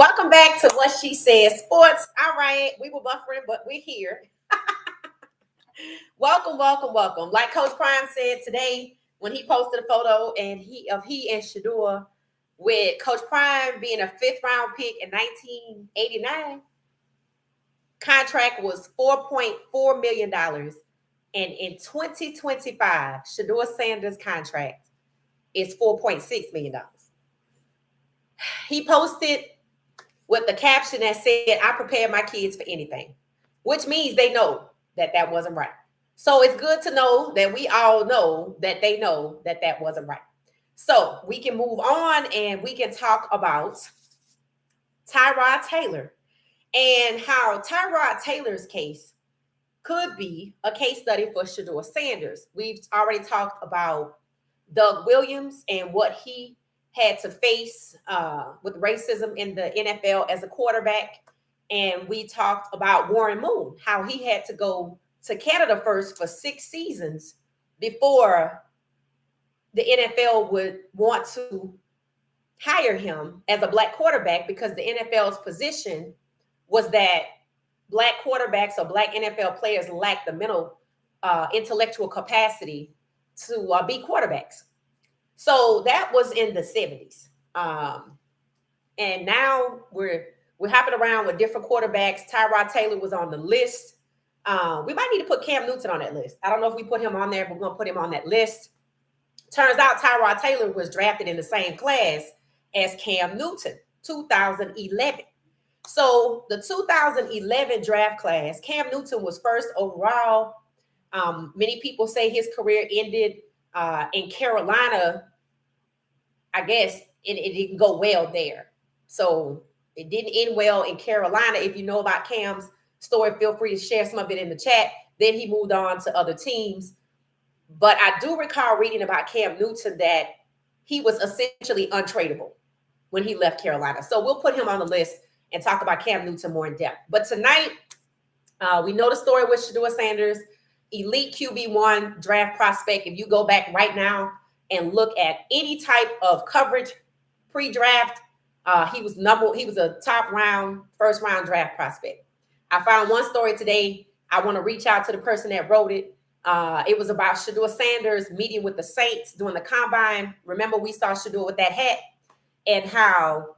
Welcome back to What She Said Sports. All right, we were buffering, but we're here. Welcome, welcome, welcome. Like Coach Prime said today when he posted a photo and he and Shedeur with Coach Prime being a fifth round pick in 1989. Contract was $4.4 million. And in 2025, Shedeur Sanders' contract is $4.6 million. He posted with the caption that said, I prepared my kids for anything, which means they know that wasn't right. So it's good to know that we all know that they know that wasn't right. So we can move on and we can talk about Tyrod Taylor and how Tyrod Taylor's case could be a case study for Shedeur Sanders. We've already talked about Doug Williams and what he had to face with racism in the NFL as a quarterback. And we talked about Warren Moon, how he had to go to Canada first for 6 seasons before the NFL would want to hire him as a Black quarterback, because the NFL's position was that Black quarterbacks or Black NFL players lack the mental, intellectual capacity to be quarterbacks. So that was in the 70s. And now we're hopping around with different quarterbacks. Tyrod Taylor was on the list. We might need to put Cam Newton on that list. I don't know if we put him on there, but we're going to put him on that list. Turns out Tyrod Taylor was drafted in the same class as Cam Newton, 2011. So the 2011 draft class, Cam Newton was first overall. Many people say his career ended in Carolina. I guess it didn't go well there. So it didn't end well in Carolina. If you know about Cam's story, feel free to share some of it in the chat. Then he moved on to other teams. But I do recall reading about Cam Newton that he was essentially untradeable when he left Carolina. So we'll put him on the list and talk about Cam Newton more in depth. But tonight, we know the story with Shedeur Sanders, elite QB1 draft prospect. If you go back right now and look at any type of coverage pre-draft, he was a first round draft prospect. I found one story today. I want to reach out to the person that wrote it. It was about Shedeur Sanders meeting with the Saints during the combine. Remember, we saw Shedeur with that hat, and how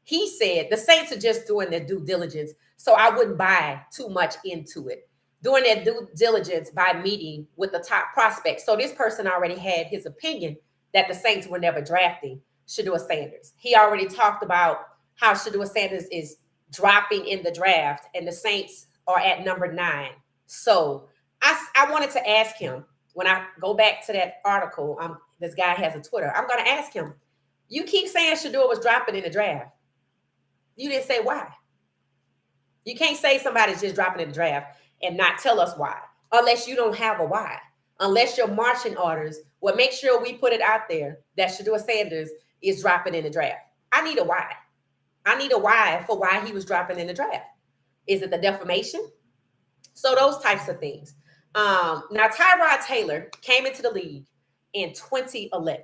he said the Saints are just doing their due diligence, so I wouldn't buy too much into it. Doing their due diligence by meeting with the top prospects. So this person already had his opinion that the Saints were never drafting Shedeur Sanders. He already talked about how Shedeur Sanders is dropping in the draft and the Saints are at number 9. So I wanted to ask him, when I go back to that article, this guy has a Twitter, I'm going to ask him, you keep saying Shedeur was dropping in the draft. You didn't say why. You can't say somebody's just dropping in the draft and not tell us why, unless you don't have a why, unless your marching orders. Well, make sure we put it out there that Shedeur Sanders is dropping in the draft. I need a why. I need a why for why he was dropping in the draft. Is it the defamation? So those types of things. Now, Tyrod Taylor came into the league in 2011.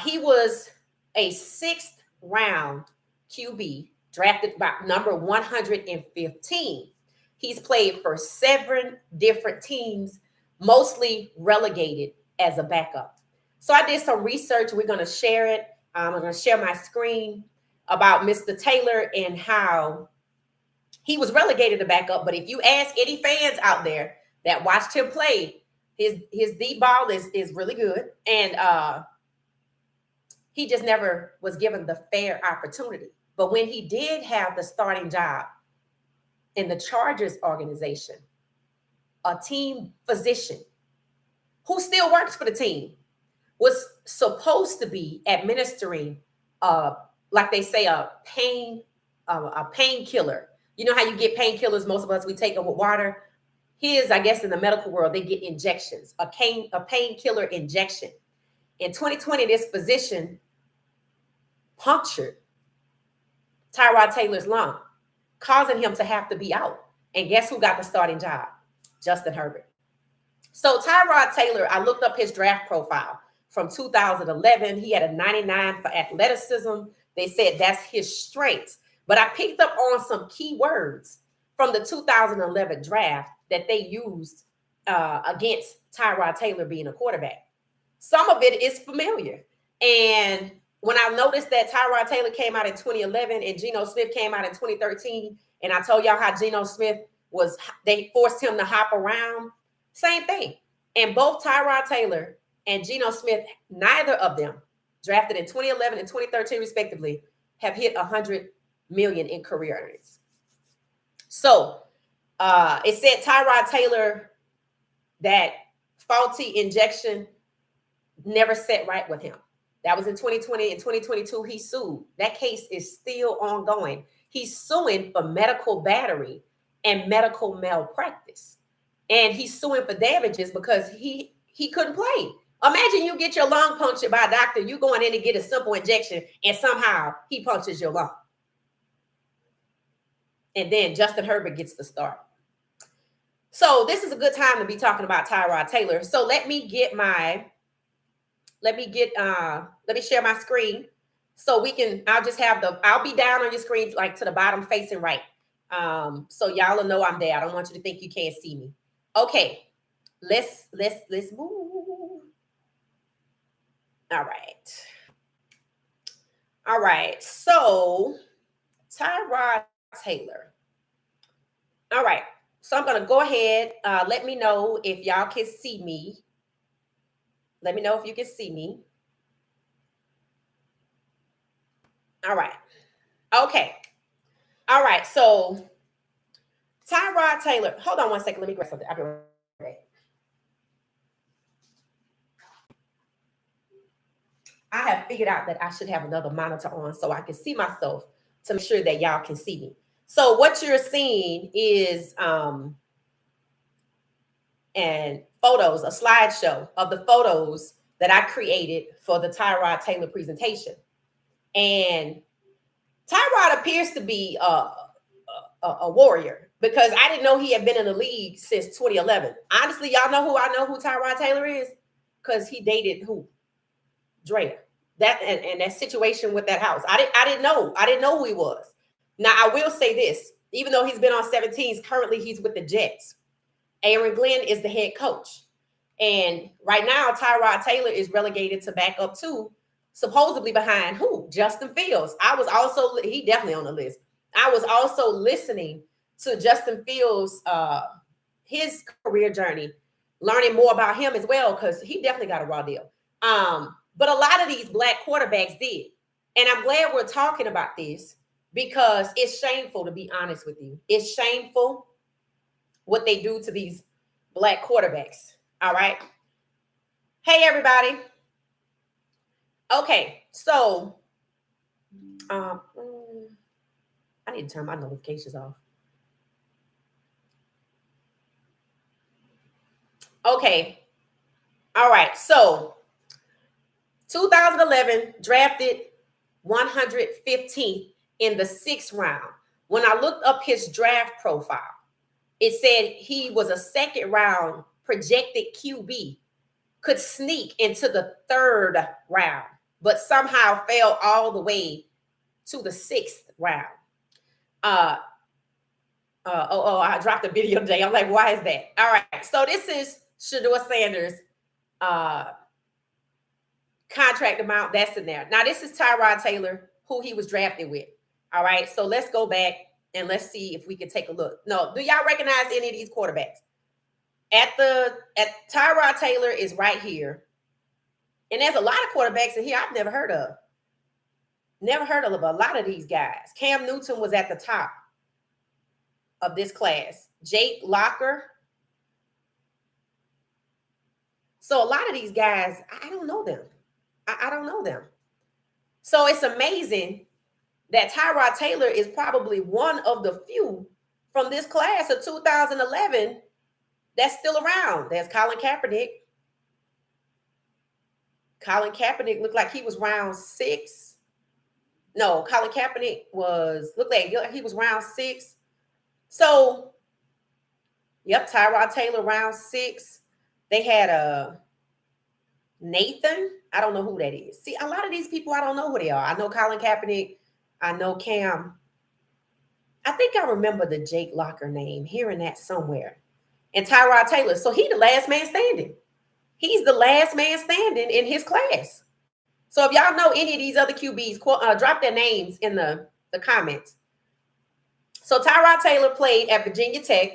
He was a 6th round QB, drafted by number 115. He's played for 7 different teams, mostly relegated as a backup. So I did some research. We're going to share it. I'm going to share my screen about Mr. Taylor and how he was relegated to backup. But if you ask any fans out there that watched him play, his deep ball is really good. And he just never was given the fair opportunity. But when he did have the starting job in the Chargers organization, a team physician who still works for the team was supposed to be administering, like they say, a painkiller. You know how you get painkillers? Most of us, we take them with water. His, I guess, in the medical world, they get injections, a painkiller injection. In 2020, this physician punctured Tyrod Taylor's lung, causing him to have to be out. And guess who got the starting job? Justin Herbert. So Tyrod Taylor, I looked up his draft profile from 2011. He had a 99 for athleticism, They said that's his strengths. But I picked up on some key words from the 2011 draft that they used against Tyrod Taylor being a quarterback. Some of it is familiar. And when I noticed that Tyrod Taylor came out in 2011 and Geno Smith came out in 2013, and I told y'all how Geno Smith they forced him to hop around, same thing. And both Tyrod Taylor and Geno Smith, neither of them, drafted in 2011 and 2013 respectively, have hit 100 million in career earnings. So it said Tyrod Taylor, that faulty injection never set right with him. That was in 2020. In 2022, he sued. That case is still ongoing. He's suing for medical battery and medical malpractice. And he's suing for damages because he couldn't play. Imagine you get your lung punctured by a doctor, you going in to get a simple injection, and somehow he punctures your lung. And then Justin Herbert gets the start. So this is a good time to be talking about Tyrod Taylor. So let me share my screen so I'll be down on your screen, like to the bottom facing right. So y'all will know I'm there. I don't want you to think you can't see me. Okay, let's move. All right. So Tyrod Taylor. All right. So I'm going to go ahead. Let me know if y'all can see me. Let me know if you can see me. All right. Okay. All right. So Tyrod Taylor. Hold on one second. Let me grab something. I'll be right back. I have figured out that I should have another monitor on so I can see myself to make sure that y'all can see me. So what you're seeing is and photos, a slideshow of the photos that I created for the Tyrod Taylor presentation. And Tyrod appears to be a warrior because I didn't know he had been in the league since 2011. Honestly, y'all know who Tyrod Taylor is? Because he dated who? Drea. That and that situation with that house. I didn't know who he was. Now I will say this, even though he's been on 17s, currently he's with the Jets. Aaron Glenn is the head coach. And right now, Tyrod Taylor is relegated to back up two, supposedly behind who? Justin Fields. He definitely on the list. I was also listening to Justin Fields, his career journey, learning more about him as well, because he definitely got a raw deal. But a lot of these black quarterbacks did. And I'm glad we're talking about this because it's shameful, to be honest with you. It's shameful what they do to these black quarterbacks. All right. Hey, everybody. Okay. So I need to turn my notifications off. Okay. All right. So 2011 drafted 115th in the 6th round. When I looked up his draft profile, it said he was a 2nd round projected QB, could sneak into the 3rd round, but somehow fell all the way to the 6th round. I dropped a video today. I'm like, why is that? All right. So this is Shedeur Sanders' contract amount that's in there. Now, this is Tyrod Taylor, who he was drafted with. All right. So let's go back and let's see if we can take a look. No, do y'all recognize any of these quarterbacks? Tyrod Taylor is right here. And there's a lot of quarterbacks in here I've never heard of. Never heard of a lot of these guys. Cam Newton was at the top of this class. Jake Locker. So a lot of these guys, I don't know them. I don't know them. So it's amazing that Tyrod Taylor is probably one of the few from this class of 2011 that's still around. There's Colin Kaepernick. Colin Kaepernick looked like he was round 6. No, Colin Kaepernick looked like he was round 6. So, yep, Tyrod Taylor round 6. They had Nathan, I don't know who that is. See, a lot of these people, I don't know who they are. I know Colin Kaepernick. I know Cam. I think I remember the Jake Locker name, hearing that somewhere. And Tyrod Taylor. So he the last man standing. He's the last man standing in his class. So if y'all know any of these other QBs, drop their names in the comments. So Tyrod Taylor played at Virginia Tech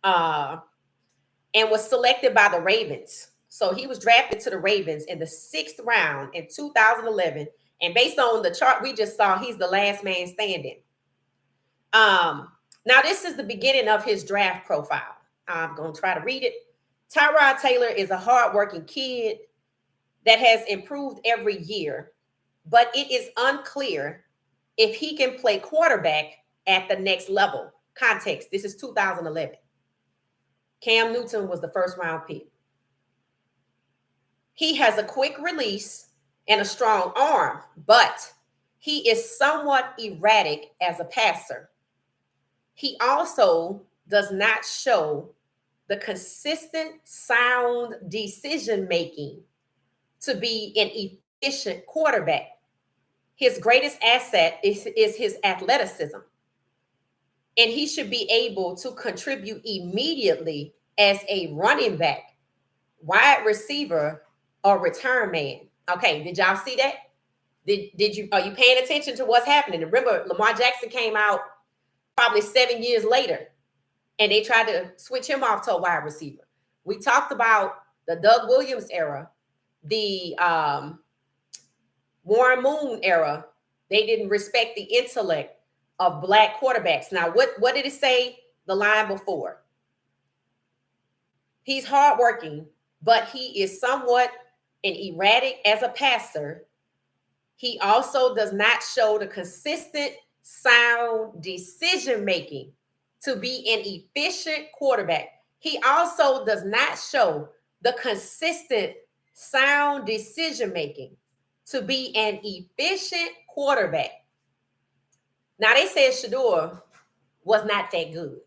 and was selected by the Ravens. So he was drafted to the Ravens in the 6th round in 2011. And based on the chart we just saw, he's the last man standing. Now, this is the beginning of his draft profile. I'm going to try to read it. Tyrod Taylor is a hardworking kid that has improved every year, but it is unclear if he can play quarterback at the next level. Context, this is 2011. Cam Newton was the first round pick. He has a quick release and a strong arm, but he is somewhat erratic as a passer. He also does not show the consistent, sound decision-making to be an efficient quarterback. His greatest asset is his athleticism. And he should be able to contribute immediately as a running back, wide receiver, or return man. Okay, did y'all see that? Are you paying attention to what's happening? Remember, Lamar Jackson came out probably 7 years later, and they tried to switch him off to a wide receiver. We talked about the Doug Williams era, the Warren Moon era. They didn't respect the intellect of black quarterbacks. Now, what did it say the line before? He's hardworking, but he is somewhat erratic as a passer. He also does not show the consistent, sound decision-making to be an efficient quarterback. He also does not show the consistent, sound decision-making to be an efficient quarterback. Now, they said Shedeur was not that good.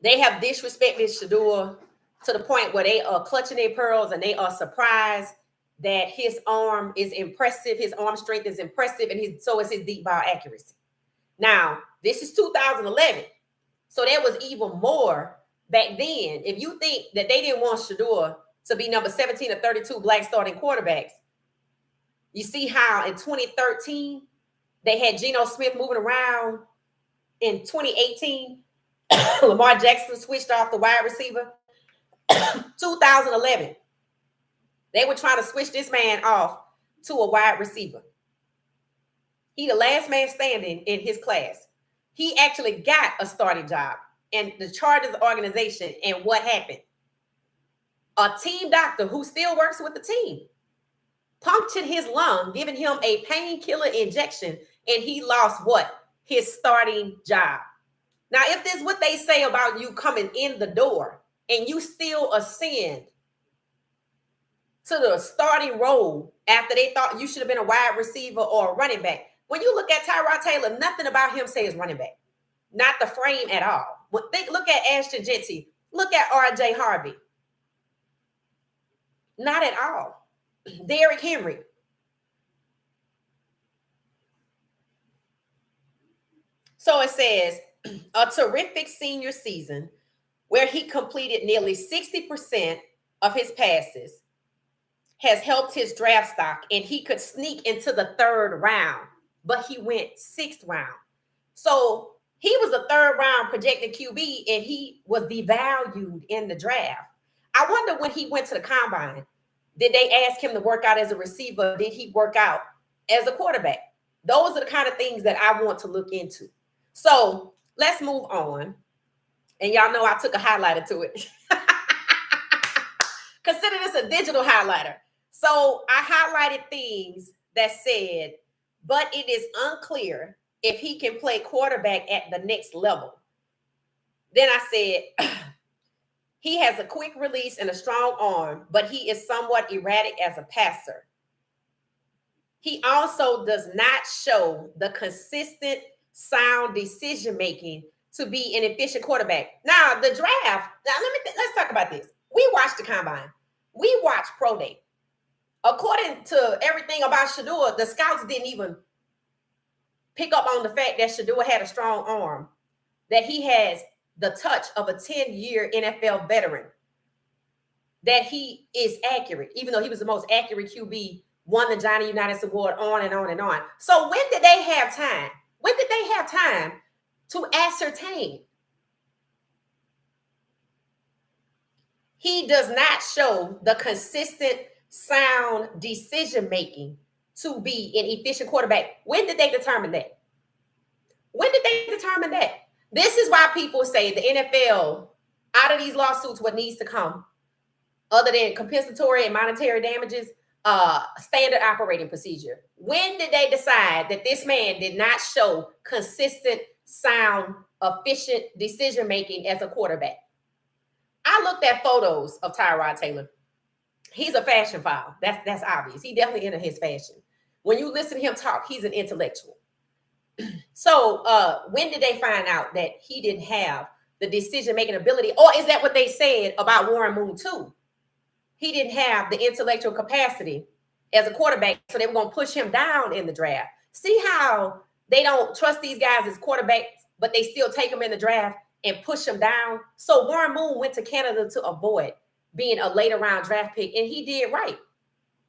They have disrespected Shedeur to the point where they are clutching their pearls and they are surprised that his arm is impressive, his arm strength is impressive, and so is his deep ball accuracy. Now, this is 2011, so there was even more back then. If you think that they didn't want Shedeur to be number 17 or 32 black starting quarterbacks, you see how in 2013, they had Geno Smith moving around. In 2018, Lamar Jackson switched off the wide receiver. 2011, they were trying to switch this man off to a wide receiver. He the last man standing in his class. He actually got a starting job in the Chargers organization. And what happened? A team doctor who still works with the team punctured his lung, giving him a painkiller injection, and he lost what? His starting job. Now, if this is what they say about you coming in the door and you still ascend to the starting role after they thought you should have been a wide receiver or a running back, when you look at Tyrod Taylor, nothing about him says running back. Not the frame at all. Look at Ashton Jeanty. Look at R.J. Harvey. Not at all. Derrick Henry. So it says, a terrific senior season where he completed nearly 60% of his passes has helped his draft stock, and he could sneak into the 3rd round, but he went 6th round. So he was a 3rd round projected QB, and he was devalued in the draft. I wonder when he went to the combine, did they ask him to work out as a receiver? Did he work out as a quarterback? Those are the kind of things that I want to look into. So let's move on. And y'all know I took a highlighter to it. Consider this a digital highlighter. So I highlighted things that said, but it is unclear if he can play quarterback at the next level. Then I said, he has a quick release and a strong arm, but he is somewhat erratic as a passer. He also does not show the consistent, sound decision-making to be an efficient quarterback. Now, the draft, let's talk about this. We watched the combine. We watched Pro Day. According to everything about Shedeur, the scouts didn't even pick up on the fact that Shedeur had a strong arm, that he has the touch of a 10-year NFL veteran, that he is accurate, even though he was the most accurate QB, won the Johnny Unitas Award, on and on and on. So when did they have time? When did they have time to ascertain? He does not show the consistent, sound decision-making to be an efficient quarterback. When did they determine that? When did they determine that? This is why people say the NFL, out of these lawsuits, what needs to come, other than compensatory and monetary damages, standard operating procedure. When did they decide that this man did not show consistent, sound, efficient decision-making as a quarterback? I looked at photos of Tyrod Taylor. He's a fashion file. That's obvious. He definitely into his fashion. When you listen to him talk, he's an intellectual. So when did they find out that he didn't have the decision-making ability? Or is that what they said about Warren Moon too? He didn't have the intellectual capacity as a quarterback, so they were going to push him down in the draft. See how they don't trust these guys as quarterbacks, but they still take them in the draft and push them down? So Warren Moon went to Canada to avoid being a later round draft pick, and he did right.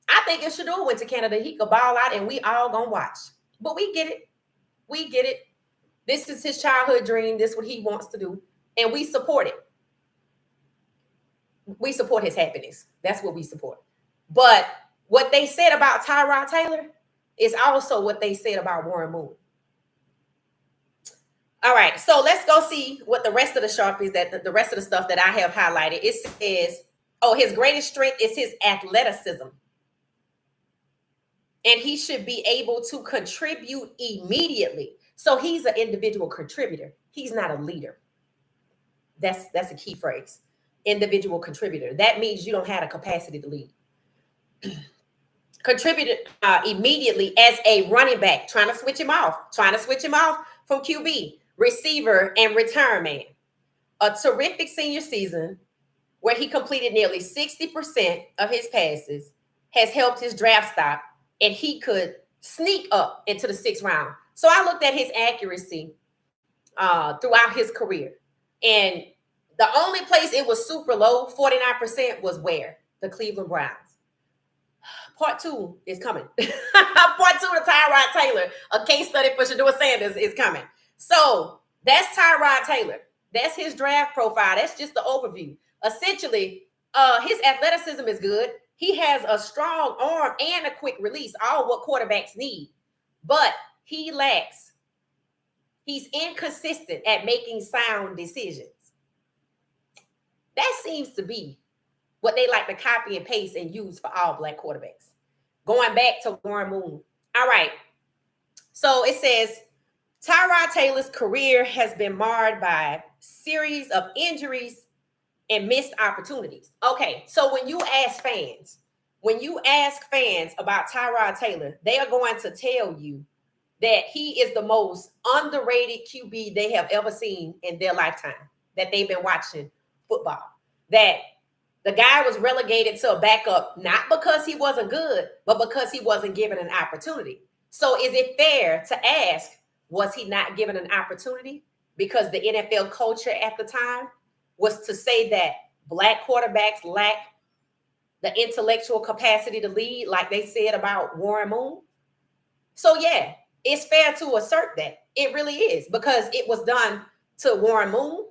I think if Shedeur went to Canada, he could ball out, and we all gonna watch. But we get it. We get it. This is his childhood dream. This is what he wants to do, and we support it. We support his happiness. That's what we support. But what they said about Tyrod Taylor is also what they said about Warren Moon. All right, so let's go see what the rest of the sharp is, that the rest of the stuff that I have highlighted. It says, oh, his greatest strength is his athleticism. And he should be able to contribute immediately. So he's an individual contributor. He's not a leader. That's a key phrase. Individual contributor. That means you don't have a capacity to lead. Contributed immediately as a running back, trying to switch him off from QB, receiver, and return man. A terrific senior season where he completed nearly 60% of his passes has helped his draft stock, and he could sneak up into the 6th round. So I looked at his accuracy throughout his career, and the only place it was super low, 49%, was where? The Cleveland Browns. Part 2 is coming. Part 2 of Tyrod Taylor, a case study for Shedeur Sanders, is coming. So that's Tyrod Taylor. That's his draft profile. That's just the overview. Essentially, his athleticism is good. He has a strong arm and a quick release, all what quarterbacks need. But he's inconsistent at making sound decisions. That seems to be what they like to copy and paste and use for all Black quarterbacks. Going back to Warren Moon. All right. So it says, Tyrod Taylor's career has been marred by series of injuries and missed opportunities. Okay, so when you ask fans about Tyrod Taylor, they are going to tell you that he is the most underrated QB they have ever seen in their lifetime, that they've been watching football. That the guy was relegated to a backup, not because he wasn't good, but because he wasn't given an opportunity. So is it fair to ask, was he not given an opportunity? Because the NFL culture at the time was to say that Black quarterbacks lack the intellectual capacity to lead, like they said about Warren Moon. So yeah, it's fair to assert that. It really is, because it was done to Warren Moon,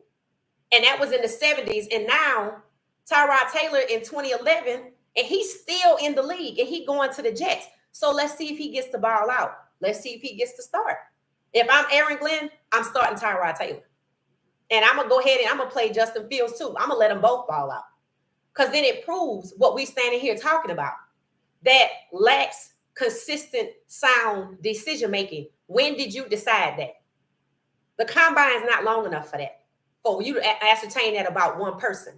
and that was in the 70s. And now Tyrod Taylor in 2011, and he's still in the league, and he going to the Jets. So let's see if he gets the ball out. Let's see if he gets to start. If I'm Aaron Glenn, I'm starting Tyrod Taylor. And I'm going to go ahead and I'm going to play Justin Fields too. I'm going to let them both ball out. Because then it proves what we're standing here talking about. That lacks consistent, sound decision-making. When did you decide that? The combine is not long enough for that. For you to ascertain that about one person.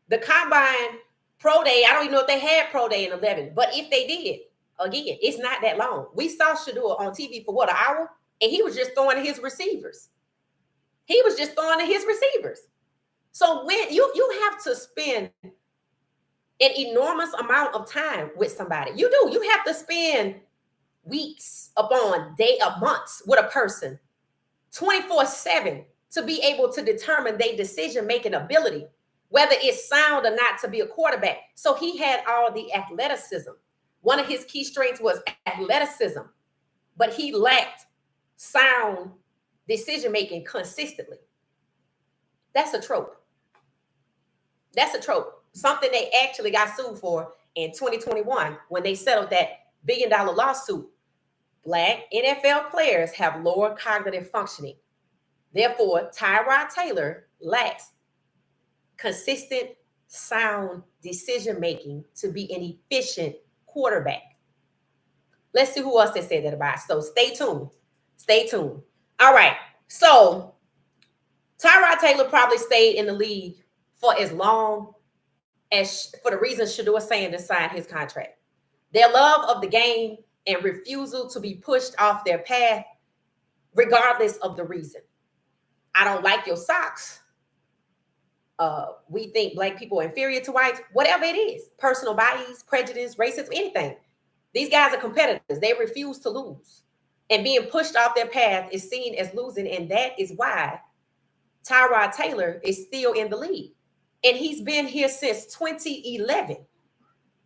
The combine pro day, I don't even know if they had pro day in 11. But if they did, again, it's not that long. We saw Shedeur on TV for what, an hour? And he was just throwing to his receivers. So when you have to spend an enormous amount of time with somebody. You do. You have to spend weeks upon months with a person 24/7 to be able to determine their decision-making ability, whether it's sound or not to be a quarterback. So he had all the athleticism. One of his key strengths was athleticism, but he lacked sound decision-making consistently. That's a trope. That's a trope. Something they actually got sued for in 2021 when they settled that billion-dollar lawsuit. Black NFL players have lower cognitive functioning. Therefore, Tyrod Taylor lacks consistent, sound decision-making to be an efficient quarterback. Let's see who else they said that about. So stay tuned. Stay tuned. All right. So Tyrod Taylor probably stayed in the league for as long as, for the reason Shedeur Sanders signed his contract. Their love of the game and refusal to be pushed off their path, regardless of the reason. I don't like your socks. We think black people are inferior to whites, whatever it is, personal bias, prejudice, racism, anything. These guys are competitors. They refuse to lose. And being pushed off their path is seen as losing. And that is why Tyrod Taylor is still in the league. And he's been here since 2011.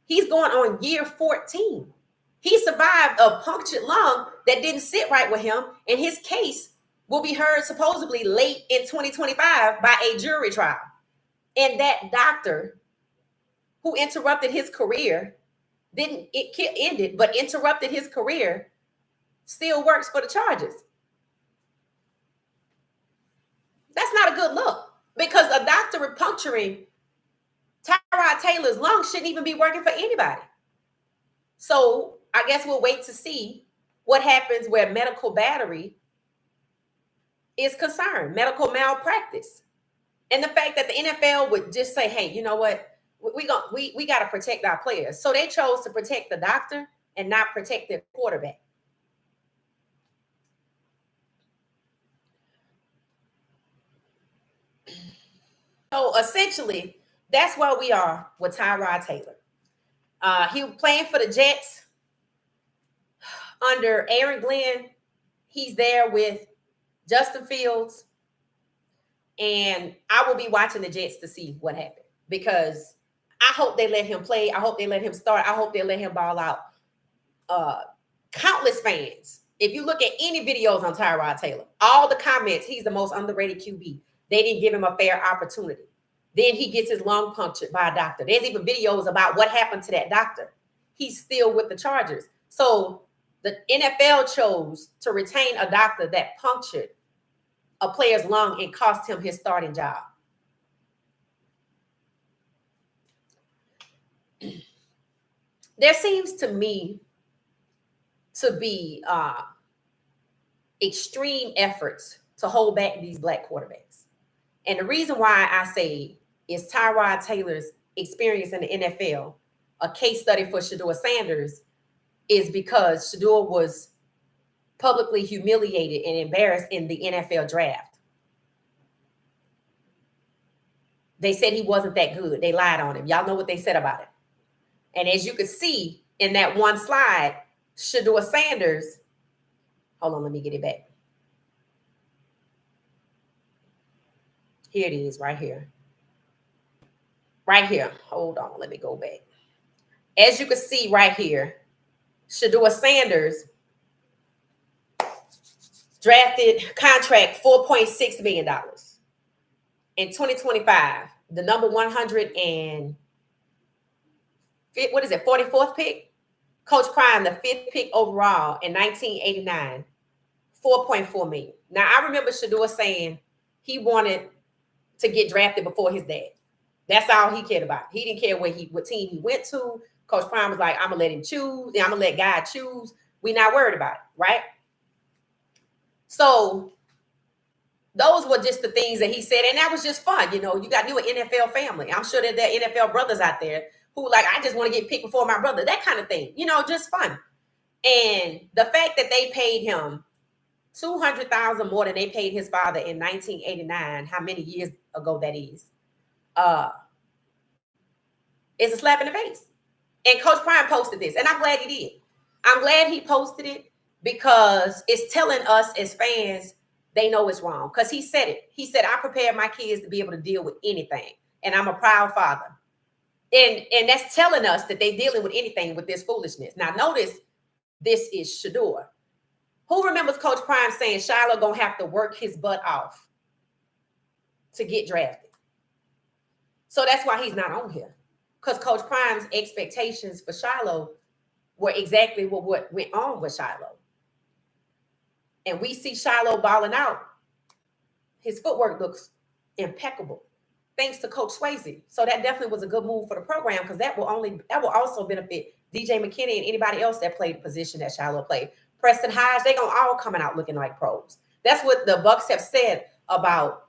He's going on year 14. He survived a punctured lung that didn't sit right with him. And his case will be heard supposedly late in 2025 by a jury trial. And that doctor who interrupted his career, ended, but interrupted his career, still works for the Chargers. That's not a good look, because a doctor puncturing Tyrod Taylor's lungs shouldn't even be working for anybody. So I guess we'll wait to see what happens where medical battery is concerned, medical malpractice. And the fact that the NFL would just say, hey, you know what? We got to protect our players. So they chose to protect the doctor and not protect their quarterback. So essentially, that's where we are with Tyrod Taylor. He was playing for the Jets under Aaron Glenn. He's there with Justin Fields. And I will be watching the Jets to see what happened, because I hope they let him play. I hope they let him start. I hope they let him ball out. Countless fans, if you look at any videos on Tyrod Taylor, all the comments, he's the most underrated QB. They didn't give him a fair opportunity. Then he gets his lung punctured by a doctor. There's even videos about what happened to that doctor. He's still with the Chargers. So the NFL chose to retain a doctor that punctured a player's lung and cost him his starting job. There seems to me to be extreme efforts to hold back these black quarterbacks. And the reason why I say is Tyrod Taylor's experience in the NFL, a case study for Shedeur Sanders, is because Shedeur was publicly humiliated and embarrassed in the NFL draft. They said he wasn't that good. They lied on him. Y'all know what they said about it. And as you could see in that one slide, Shedeur Sanders, hold on, let me get it back. Here it is, right here. Right here. Hold on, let me go back. As you can see right here, Shedeur Sanders drafted contract $4.6 million. In 2025, the number 44th pick? Coach Prime, the 5th pick overall in 1989, $4.4 million. Now, I remember Shedeur saying he wanted to get drafted before his dad. That's all he cared about. He didn't care what team he went to. Coach Prime was like, I'm going to let him choose. I'm going to let God choose. We're not worried about it, right? So those were just the things that he said. And that was just fun. You know, you got an NFL family. I'm sure that there are NFL brothers out there who like, I just want to get picked before my brother. That kind of thing. You know, just fun. And the fact that they paid him $200,000 more than they paid his father in 1989, how many years ago that is, It's a slap in the face. And Coach Prime posted this, and I'm glad he did. I'm glad he posted it because it's telling us as fans they know it's wrong. Because he said it. He said, I prepared my kids to be able to deal with anything. And I'm a proud father. And that's telling us that they're dealing with anything with this foolishness. Now, notice this is Shedeur. Who remembers Coach Prime saying Shiloh gonna have to work his butt off to get drafted? So that's why he's not on here. Because Coach Prime's expectations for Shiloh were exactly what went on with Shiloh. And we see Shiloh balling out. His footwork looks impeccable, thanks to Coach Swayze. So that definitely was a good move for the program because that will also benefit DJ McKinney and anybody else that played the position that Shiloh played. Preston Hodge, they're gonna all coming out looking like pros. That's what the Bucks have said about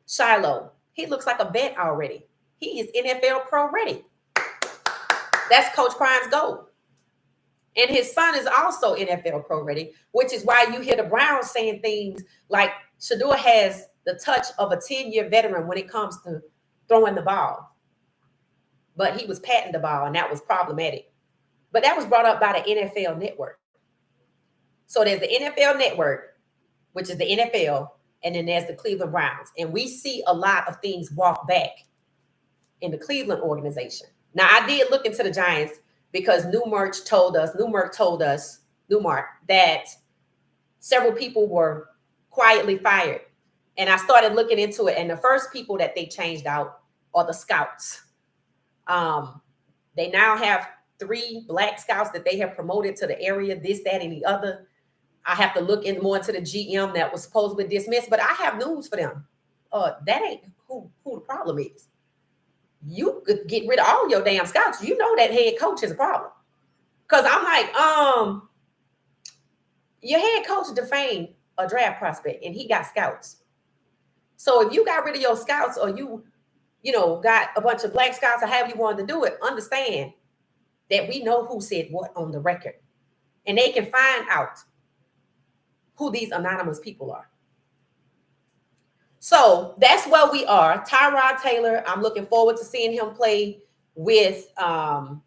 Shiloh. He looks like a vet already. He is NFL pro ready. That's Coach Prime's goal. And his son is also NFL pro ready, which is why you hear the Browns saying things like Shedeur has the touch of a 10-year veteran when it comes to throwing the ball. But he was patting the ball, and that was problematic. But that was brought up by the NFL Network. So there's the NFL Network, which is the NFL, and then there's the Cleveland Browns. And we see a lot of things walk back in the Cleveland organization. Now, I did look into the Giants because Newmark told us that several people were quietly fired. And I started looking into it. And the first people that they changed out are the scouts. They now have 3 black scouts that they have promoted to the area, this, that, and the other. I have to look more into the GM that was supposedly dismissed, but I have news for them. That ain't who the problem is. You could get rid of all your damn scouts. You know that head coach is a problem. Because I'm like, your head coach defamed a draft prospect and he got scouts. So if you got rid of your scouts or you got a bunch of black scouts or however you wanted to do it, understand that we know who said what on the record. And they can find out who these anonymous people are. So that's where we are. Tyrod Taylor, I'm looking forward to seeing him play with the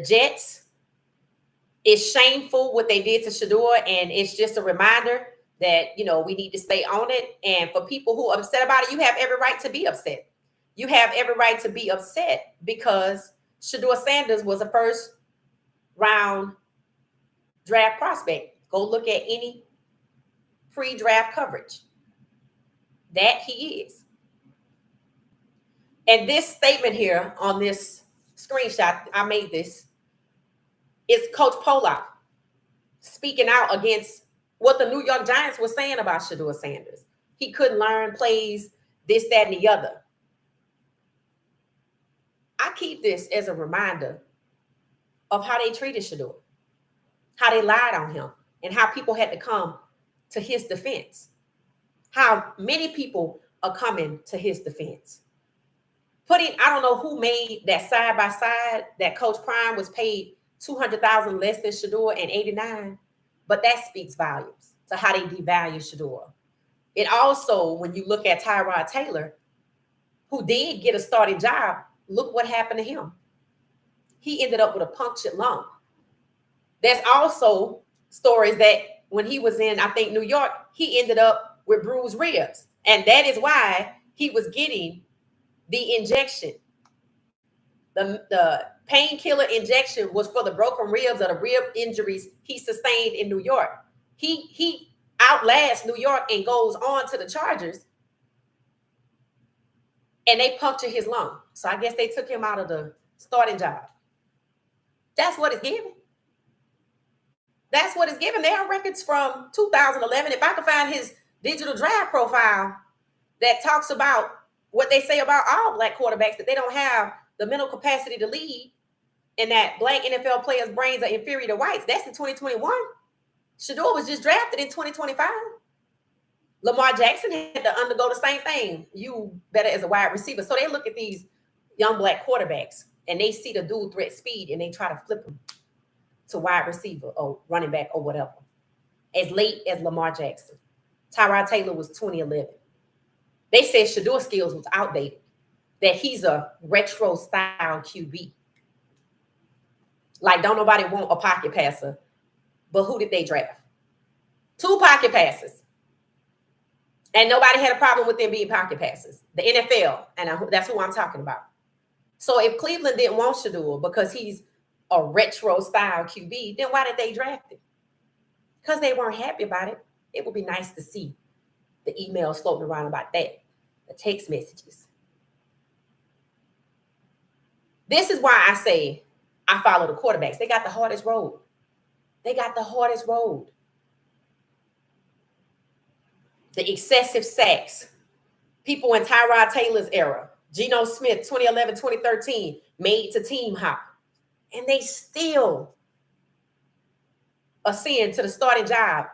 Jets. It's shameful what they did to Shedeur, and it's just a reminder that, we need to stay on it. And for people who are upset about it, you have every right to be upset. You have every right to be upset because Shedeur Sanders was a first-round draft prospect. Go look at any pre-draft coverage. That he is. And this statement here on this screenshot, I made this, is Coach Pollock speaking out against what the New York Giants were saying about Shedeur Sanders. He couldn't learn plays, this, that, and the other. I keep this as a reminder of how they treated Shedeur, how they lied on him, and how people had to come to his defense. How many people are coming to his defense. I don't know who made that side by side that Coach Prime was paid $200,000 less than Shedeur and 89, but that speaks volumes to how they devalue Shedeur. It also, when you look at Tyrod Taylor, who did get a starting job, look what happened to him. He ended up with a punctured lung. There's also stories that when he was in, I think, New York, he ended up with bruised ribs. And that is why he was getting the injection. The painkiller injection was for the broken ribs or the rib injuries he sustained in New York. He outlasts New York and goes on to the Chargers. And they punctured his lung. So I guess they took him out of the starting job. That's what it's given. That's what it's given. There are records from 2011. If I could find his digital draft profile that talks about what they say about all black quarterbacks, that they don't have the mental capacity to lead and that black NFL players' brains are inferior to whites. That's in 2021. Shedeur was just drafted in 2025. Lamar Jackson had to undergo the same thing. You better as a wide receiver. So they look at these young black quarterbacks and they see the dual threat speed and they try to flip them to wide receiver or running back or whatever. As late as Lamar Jackson. Tyrod Taylor was 2011. They said Shedeur's skills was outdated. that he's a retro style QB. Like, don't nobody want a pocket passer, but who did they draft? 2 pocket passes. And nobody had a problem with them being pocket passes. The NFL, and that's who I'm talking about. So if Cleveland didn't want Shedeur because he's a retro style QB, then why did they draft him? Because they weren't happy about it. It would be nice to see the emails floating around about that, the text messages. This is why I say I follow the quarterbacks. They got the hardest road. They got the hardest road. The excessive sacks. People in Tyrod Taylor's era, Geno Smith, 2011, 2013, made to team hop. And they still ascend to the starting job.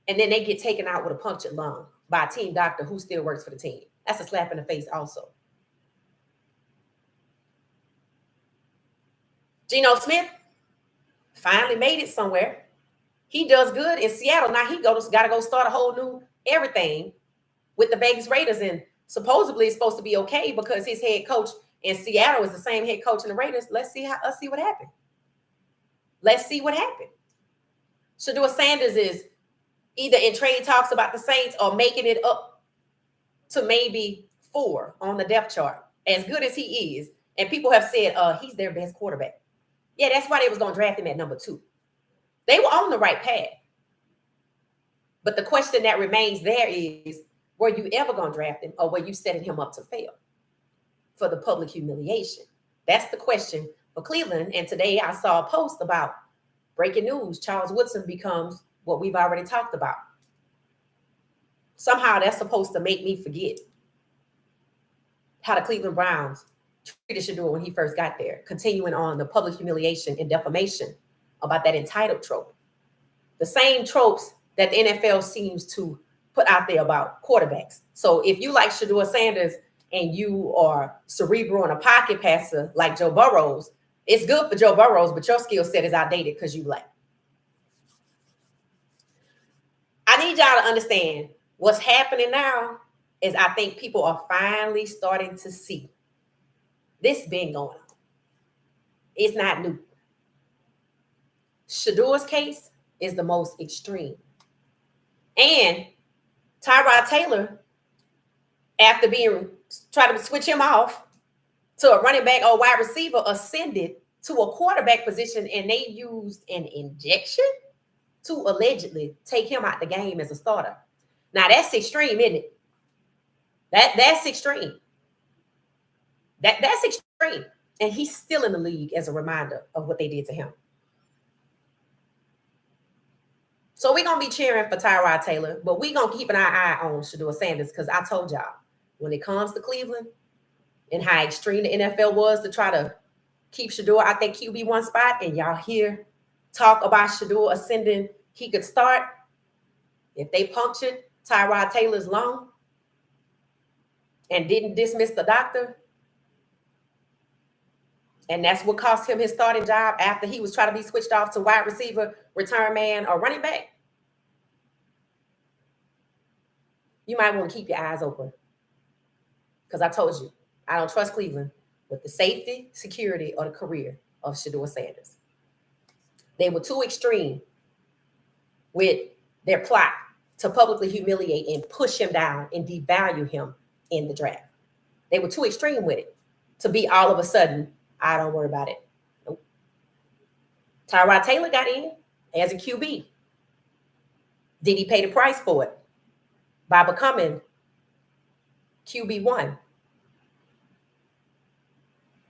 And then they get taken out with a punctured lung by a team doctor who still works for the team. That's a slap in the face also. Geno Smith finally made it somewhere. He does good in Seattle. Now he got to go start a whole new everything with the Vegas Raiders. And supposedly it's supposed to be okay because his head coach in Seattle is the same head coach in the Raiders. Let's see what happened. Let's see what happened. Shedeur Sanders is either in trade talks about the Saints or making it up to maybe 4 on the depth chart. As good as he is, and people have said he's their best quarterback. Yeah, that's why they was going to draft him at number 2. They were on the right path. But the question that remains there is, were you ever going to draft him, or were you setting him up to fail for the public humiliation? That's the question for Cleveland. And today I saw a post about breaking news. Charles Woodson becomes what we've already talked about. Somehow that's supposed to make me forget how the Cleveland Browns treated Shedeur when he first got there, continuing on the public humiliation and defamation about that entitled trope. The same tropes that the NFL seems to put out there about quarterbacks. So if you like Shedeur Sanders and you are cerebral and a pocket passer like Joe Burrows, it's good for Joe Burrows, but your skill set is outdated because you black. I need y'all to understand what's happening now is I think people are finally starting to see this been going on. It's not new. Shedeur's case is the most extreme. And Tyrod Taylor, after trying to switch him off to a running back or wide receiver, ascended to a quarterback position, and they used an injection to allegedly take him out the game as a starter. Now that's extreme, isn't it? That's extreme. That's extreme. And he's still in the league as a reminder of what they did to him. So we're going to be cheering for Tyrod Taylor, but we're going to keep an eye on Shedeur Sanders because I told y'all, when it comes to Cleveland and how extreme the NFL was to try to keep Shedeur out that QB1 spot, and y'all hear talk about Shedeur ascending, he could start. If they punctured Tyrod Taylor's lung and didn't dismiss the doctor, and that's what cost him his starting job after he was trying to be switched off to wide receiver, return man, or running back, you might want to keep your eyes open. Because I told you, I don't trust Cleveland with the safety, security, or the career of Shedeur Sanders. They were too extreme with their plot to publicly humiliate and push him down and devalue him in the draft. They were too extreme with it to be all of a sudden, I don't worry about it. Nope. Tyrod Taylor got in as a QB. Did he pay the price for it? By becoming QB1.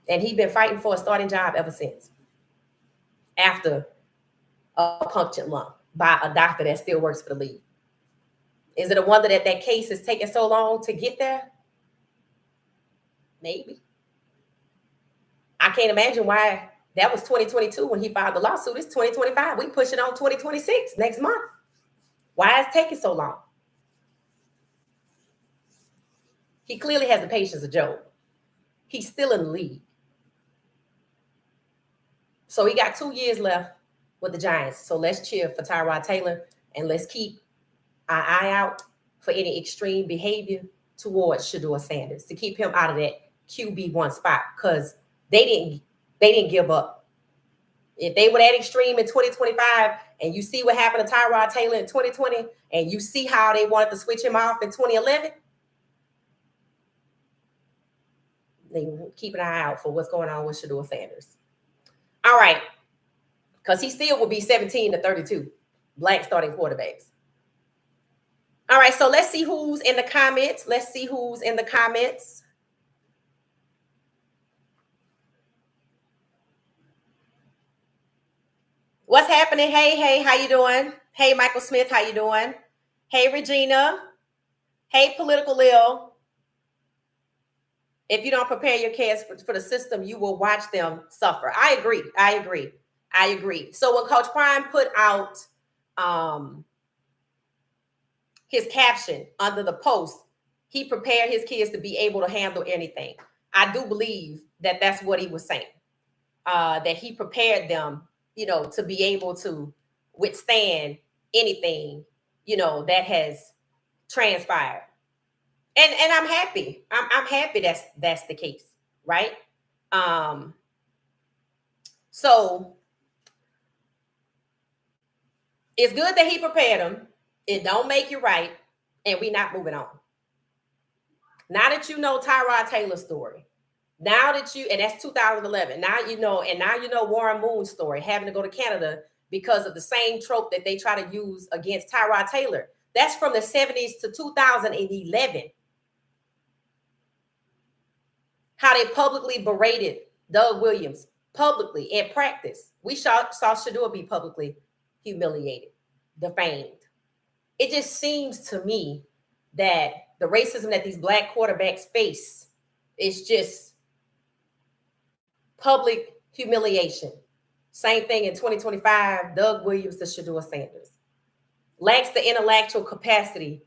And he's been fighting for a starting job ever since. After a punctured lung by a doctor that still works for the league. Is it a wonder that that case is taking so long to get there? Maybe. I can't imagine why that was 2022 when he filed the lawsuit. It's 2025. We pushing on 2026 next month. Why is it taking so long? He clearly has the patience of Job. He's still in the league. So he got 2 years left with the Giants. So let's cheer for Tyrod Taylor and let's keep our eye out for any extreme behavior towards Shedeur Sanders to keep him out of that QB1 spot, because they didn't give up. If they were that extreme in 2025, and you see what happened to Tyrod Taylor in 2020, and you see how they wanted to switch him off in 2011, they keep an eye out for what's going on with Shedeur Sanders. All right, because he still will be 17-32 black starting quarterbacks. All right, so let's see who's in the comments. Let's see who's in the comments. What's happening? Hey, how you doing? Hey, Michael Smith, how you doing? Hey, Regina. Hey, Political Lil. If you don't prepare your kids for the system, you will watch them suffer. I agree. So when Coach Prime put out his caption under the post, he prepared his kids to be able to handle anything. I do believe that that's what he was saying, that he prepared them, to be able to withstand anything, that has transpired. And I'm happy. I'm happy that's the case, right? So it's good that he prepared them. It don't make you right, and we not moving on. Now that you know Tyrod Taylor's story, now that and that's 2011. Now you know Warren Moon's story, having to go to Canada because of the same trope that they try to use against Tyrod Taylor. That's from the 70s to 2011. How they publicly berated Doug Williams publicly in practice. We saw Shedeur be publicly humiliated, defamed. It just seems to me that the racism that these black quarterbacks face is just public humiliation. Same thing in 2025, Doug Williams to Shedeur Sanders. Lacks the intellectual capacity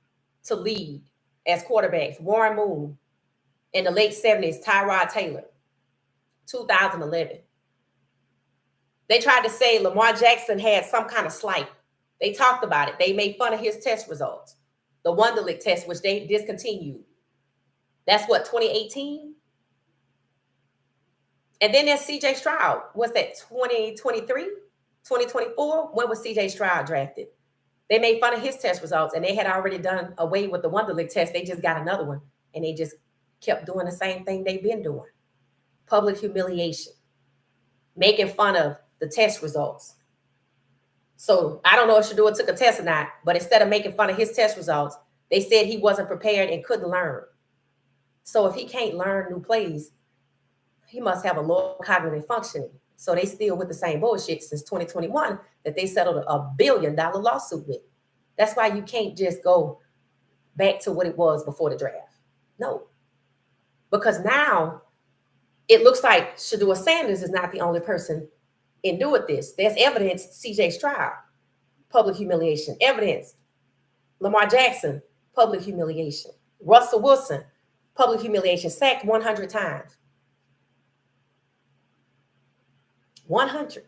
to lead as quarterbacks. Warren Moon in the late 70s, Tyrod Taylor, 2011. They tried to say Lamar Jackson had some kind of slight. They talked about it. They made fun of his test results. The Wonderlic test, which they discontinued. That's what, 2018? And then there's CJ Stroud. What's that, 2023? 2024? When was CJ Stroud drafted? They made fun of his test results, and they had already done away with the Wonderlic test. They just got another one, and they just kept doing the same thing they've been doing. Public humiliation. Making fun of the test results. So I don't know if Shedeur took a test or not, but instead of making fun of his test results, they said he wasn't prepared and couldn't learn. So if he can't learn new plays, he must have a low cognitive functioning. So they still with the same bullshit since 2021 that they settled a $1 billion lawsuit with. That's why you can't just go back to what it was before the draft. No. Because now it looks like Shedeur Sanders is not the only person endured this. There's evidence, CJ Stroud, public humiliation. Evidence, Lamar Jackson, public humiliation. Russell Wilson, public humiliation, sacked 100 times. 100.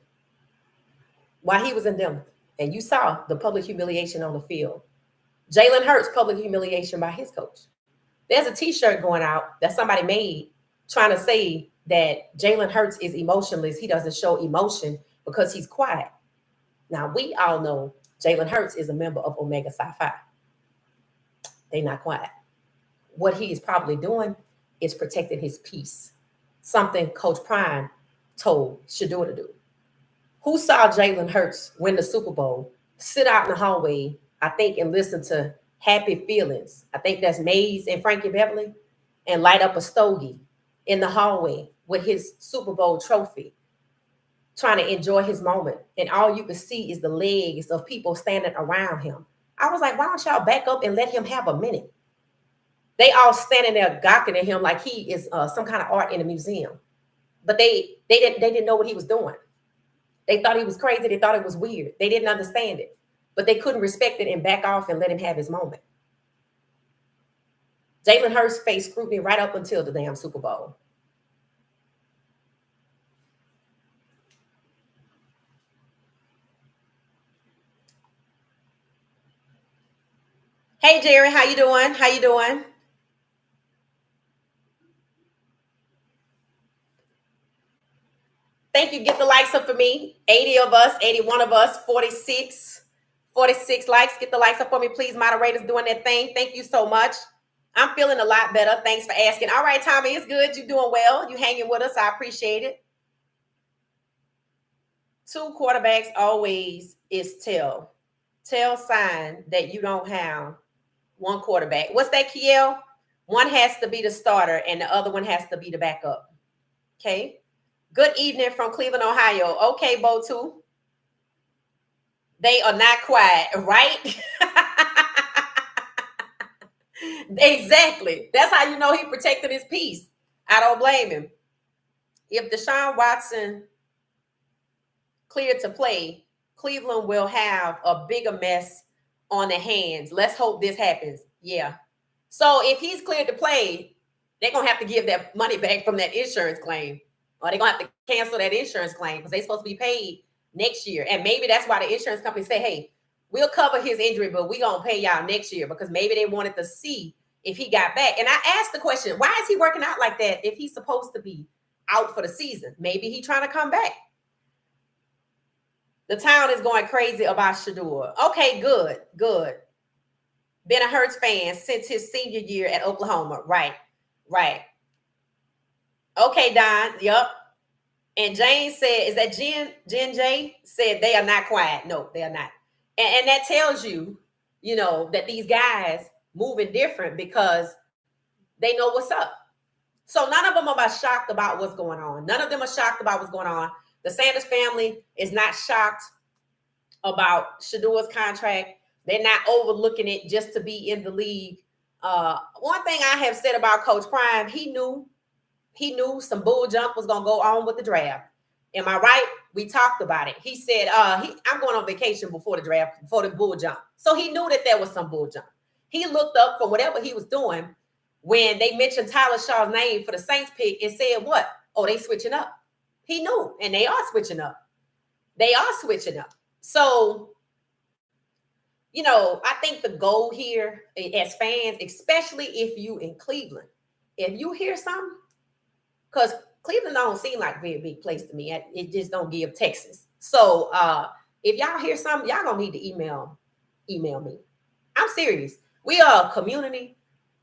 While he was in Denver. And you saw the public humiliation on the field. Jalen Hurts, public humiliation by his coach. There's a t-shirt going out that somebody made trying to say that Jalen Hurts is emotionless. He doesn't show emotion because he's quiet. Now, we all know Jalen Hurts is a member of Omega Psi Phi. They're not quiet. What he is probably doing is protecting his peace. Something Coach Prime told Shedeur to do. Who saw Jalen Hurts win the Super Bowl, sit out in the hallway, I think, and listen to Happy Feelings? I think that's Maze and Frankie Beverly, and light up a stogie in the hallway with his Super Bowl trophy, trying to enjoy his moment. And all you can see is the legs of people standing around him. I was like, why don't y'all back up and let him have a minute? They all standing there gawking at him like he is some kind of art in a museum. But they didn't know what he was doing. They thought he was crazy. They thought it was weird. They didn't understand it. But they couldn't respect it and back off and let him have his moment. Jalen Hurts faced scrutiny right up until the damn Super Bowl. Hey, Jerry, how you doing? How you doing? Thank you. Get the likes up for me. 80 of us, 81 of us, 46 likes. Get the likes up for me, please. Moderators doing their thing. Thank you so much. I'm feeling a lot better. Thanks for asking. All right, Tommy, it's good. You're doing well. You hanging with us. I appreciate it. 2 quarterbacks always is tell sign that you don't have 1 quarterback. What's that, Kiel? One has to be the starter and the other one has to be the backup. Okay. Good evening from Cleveland, Ohio. Okay, Bo 2. They are not quiet, right? Exactly. That's how you know he protected his peace. I don't blame him. If Deshaun Watson cleared to play, Cleveland will have a bigger mess on their hands. Let's hope this happens. Yeah. So if he's cleared to play, they're going to have to give that money back from that insurance claim. Or they're going to have to cancel that insurance claim because they're supposed to be paid next year. And maybe that's why the insurance company say, hey, we'll cover his injury, but we're going to pay y'all next year because maybe they wanted to see if he got back. And I asked the question, why is he working out like that if he's supposed to be out for the season? Maybe he's trying to come back. The town is going crazy about Shedeur. Okay, good. Been a Hurts fan since his senior year at Oklahoma. Right. Okay, Don. Yep. And Jane said, is that Jen J said they are not quiet. No, they are not. And that tells you, that these guys moving different because they know what's up. So none of them are shocked about what's going on. None of them are shocked about what's going on. The Sanders family is not shocked about Shedeur's contract. They're not overlooking it just to be in the league. One thing I have said about Coach Prime, he knew some bull jump was going to go on with the draft. Am I right? We talked about it. He said, I'm going on vacation before the draft, before the bull jump. So he knew that there was some bull jump. He looked up for whatever he was doing when they mentioned Tyler Shaw's name for the Saints pick and said, what? Oh, they switching up. He knew, and they are switching up. So, I think the goal here as fans, especially if you in Cleveland, if you hear something, because Cleveland don't seem like a very big place to me. It just don't give Texas. So if y'all hear something, y'all gonna need to email me. I'm serious. We are a community.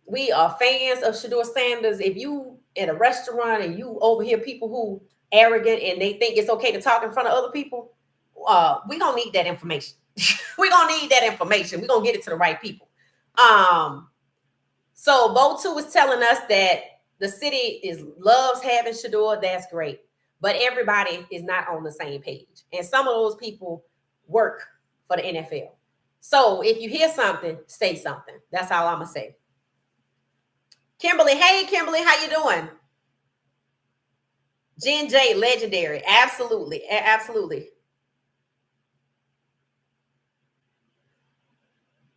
We are fans of Shedeur Sanders. If you at a restaurant and you overhear people who arrogant and they think it's okay to talk in front of other people, we gonna need that information. We're gonna need that information. We're gonna get it to the right people. So Bo 2 was telling us that the city loves having Shedeur. That's great. But everybody is not on the same page. And some of those people work for the NFL. So if you hear something, say something. That's all I'm gonna say. Kimberly, hey Kimberly, how you doing? Jen J, legendary. Absolutely.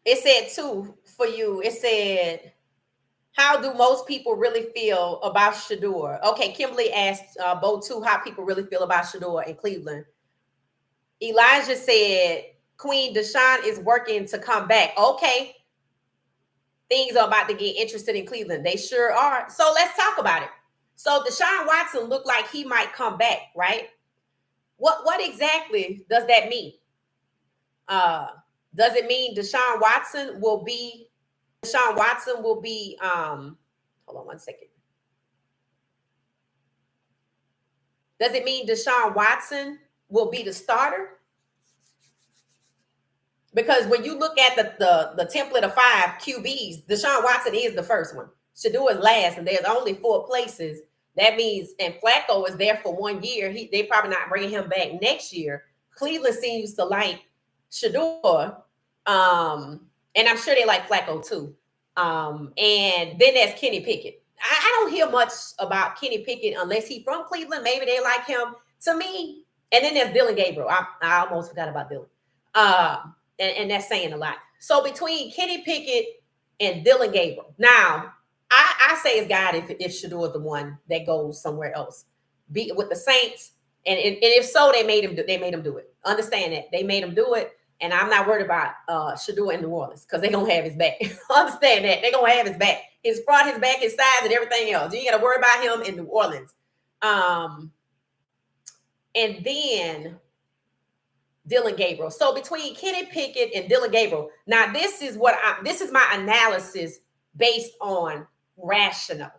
It said too for you. It said, how do most people really feel about Shedeur? Okay, Kimberly asked Bo 2 how people really feel about Shedeur in Cleveland. Elijah said, Queen Deshaun is working to come back. Okay. Things are about to get interested in Cleveland. They sure are. So let's talk about it. So Deshaun Watson looked like he might come back, right? What exactly does that mean? Does it mean Deshaun Watson will be hold on one second. Does it mean Deshaun Watson will be the starter? Because when you look at the template of 5 QBs, Deshaun Watson is the first one. Shedeur is last, and there's only 4 places. That means, and Flacco is there for 1 year. They probably not bringing him back next year. Cleveland seems to like Shedeur, and I'm sure they like Flacco too. And then there's Kenny Pickett. I don't hear much about Kenny Pickett unless he's from Cleveland. Maybe they like him. To me, and then there's Dylan Gabriel. I almost forgot about Dylan. And that's saying a lot. So between Kenny Pickett and Dylan Gabriel. Now, I say it's God if Shedeur is the one that goes somewhere else. Be with the Saints. And if so, they made him do it. Understand that. They made him do it. And I'm not worried about Shedeur in New Orleans because they're going to have his back. Understand that. They're going to have his back. His front, his back, his sides, and everything else. You ain't got to worry about him in New Orleans. and then Dylan Gabriel. So between Kenny Pickett and Dylan Gabriel, now this is my analysis based on rationale,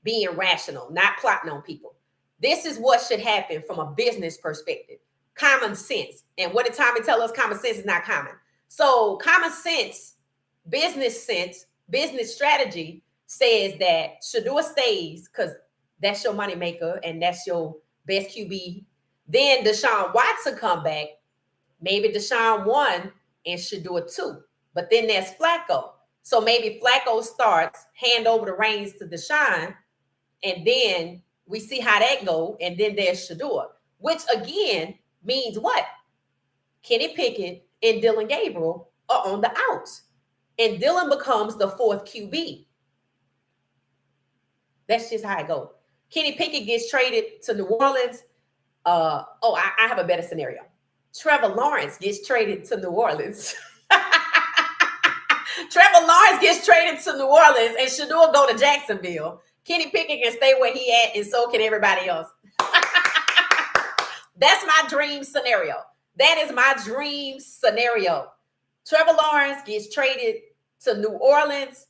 being rational, not plotting on people. This is what should happen from a business perspective. Common sense. And what did Tommy tell us? Common sense is not common. So common sense, business strategy says that Shedeur stays because that's your money maker and that's your best QB. Then Deshaun Watson come back. Maybe Deshaun 1 and Shedeur 2. But then there's Flacco. So maybe Flacco starts, hand over the reins to Deshaun, and then we see how that go. And then there's Shedeur, which again means what? Kenny Pickett and Dylan Gabriel are on the outs. And Dylan becomes the fourth QB. That's just how it goes. Kenny Pickett gets traded to New Orleans. I have a better scenario. Trevor Lawrence gets traded to New Orleans. Trevor Lawrence gets traded to New Orleans and Shedeur go to Jacksonville. Kenny Pickett can stay where he at and so can everybody else. That's my dream scenario. That is my dream scenario. Trevor Lawrence gets traded to New Orleans.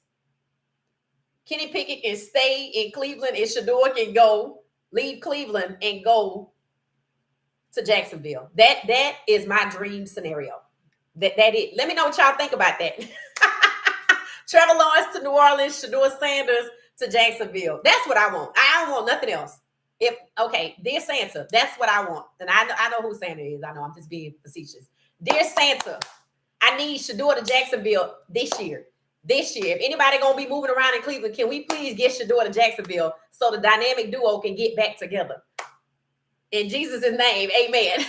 Kenny Pickett can stay in Cleveland and Shedeur can leave Cleveland and go to Jacksonville. That is my dream scenario. That it. Let me know what y'all think about that. Trevor Lawrence to New Orleans, Shedeur Sanders to Jacksonville. That's what I want. I don't want nothing else. Dear Santa, that's what I want. And I know who Santa is. I know I'm just being facetious. Dear Santa, I need Shedeur to Jacksonville this year. If anybody gonna be moving around in Cleveland, can we please get Shedeur to Jacksonville so the dynamic duo can get back together? In Jesus' name, amen.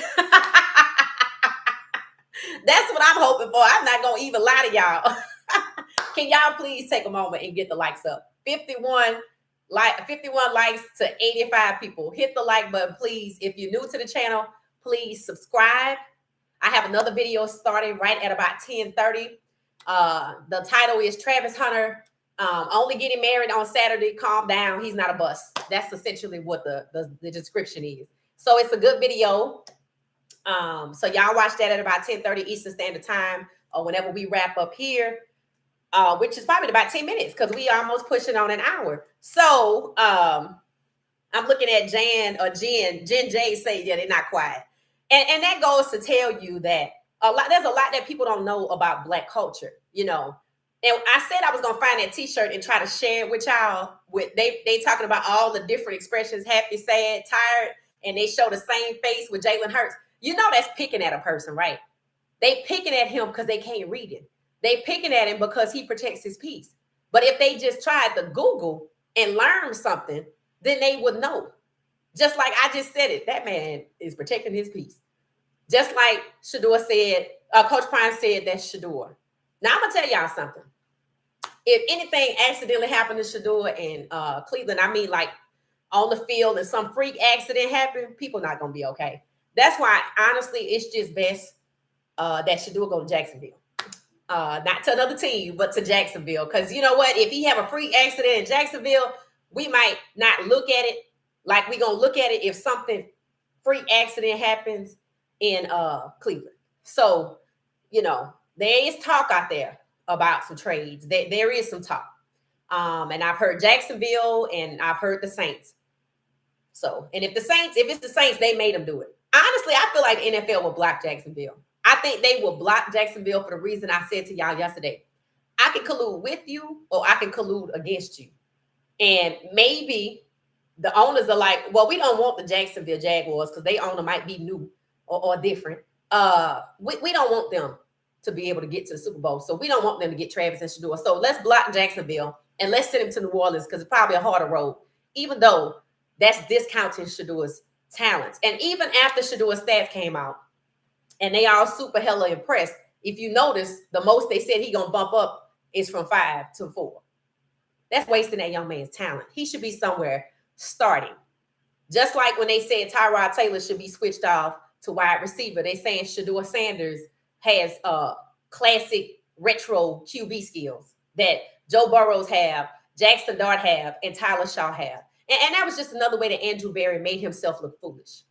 That's what I'm hoping for. I'm not gonna even lie to y'all. Can y'all please take a moment and get the likes up? 51 likes to 85 people. Hit the like button, please. If you're new to the channel, please subscribe. I have another video starting right at about 10:30. The title is Travis Hunter, only getting married on Saturday. Calm down. He's not a bust. That's essentially what the description is. So it's a good video. So y'all watch that at about 10:30 Eastern Standard Time or whenever we wrap up here, which is probably about 10 minutes because we almost pushing on an hour. So I'm looking at Jen J say, yeah, they're not quiet. And that goes to tell you that there's a lot that people don't know about Black culture, you know. And I said I was gonna find that T-shirt and try to share it with y'all. They talking about all the different expressions: happy, sad, tired, and they show the same face with Jalen Hurts. You know that's picking at a person, right? They picking at him because they can't read it. They picking at him because he protects his peace. But if they just tried to Google and learn something, then they would know. Just like I just said it, that man is protecting his peace. Just like Shedeur said, Coach Prime said that's Shedeur. Now I'm gonna tell y'all something. If anything accidentally happened to Shedeur in Cleveland, I mean like on the field and some freak accident happened, people not gonna be okay. That's why honestly, it's just best that Shedeur go to Jacksonville. Not to another team, but to Jacksonville. Because you know what? If he have a freak accident in Jacksonville, we might not look at it like we're gonna look at it if something freak accident happens in Cleveland. So, you know, there is talk out there about some trades. There is some talk. And I've heard Jacksonville and I've heard the Saints. So, and if it's the Saints, they made them do it. Honestly, I feel like the NFL will block Jacksonville. I think they will block Jacksonville for the reason I said to y'all yesterday. I can collude with you or I can collude against you. And maybe the owners are like, well, we don't want the Jacksonville Jaguars because they owner might be new or different. We don't want them to be able to get to the Super Bowl. So we don't want them to get Travis and Shedeur. So let's block Jacksonville and let's send him to New Orleans because it's probably a harder road, even though that's discounting Shedeur's talents. And even after Shedeur's stats came out, and they all super hella impressed. If you notice, the most they said he gonna bump up is from 5 to 4. That's wasting that young man's talent. He should be somewhere starting. Just like when they said Tyrod Taylor should be switched off to wide receiver, they saying Shedeur Sanders has classic retro QB skills that Joe Burrows have, Jackson Dart have, and Tyler Shaw have. And that was just another way that Andrew Berry made himself look foolish.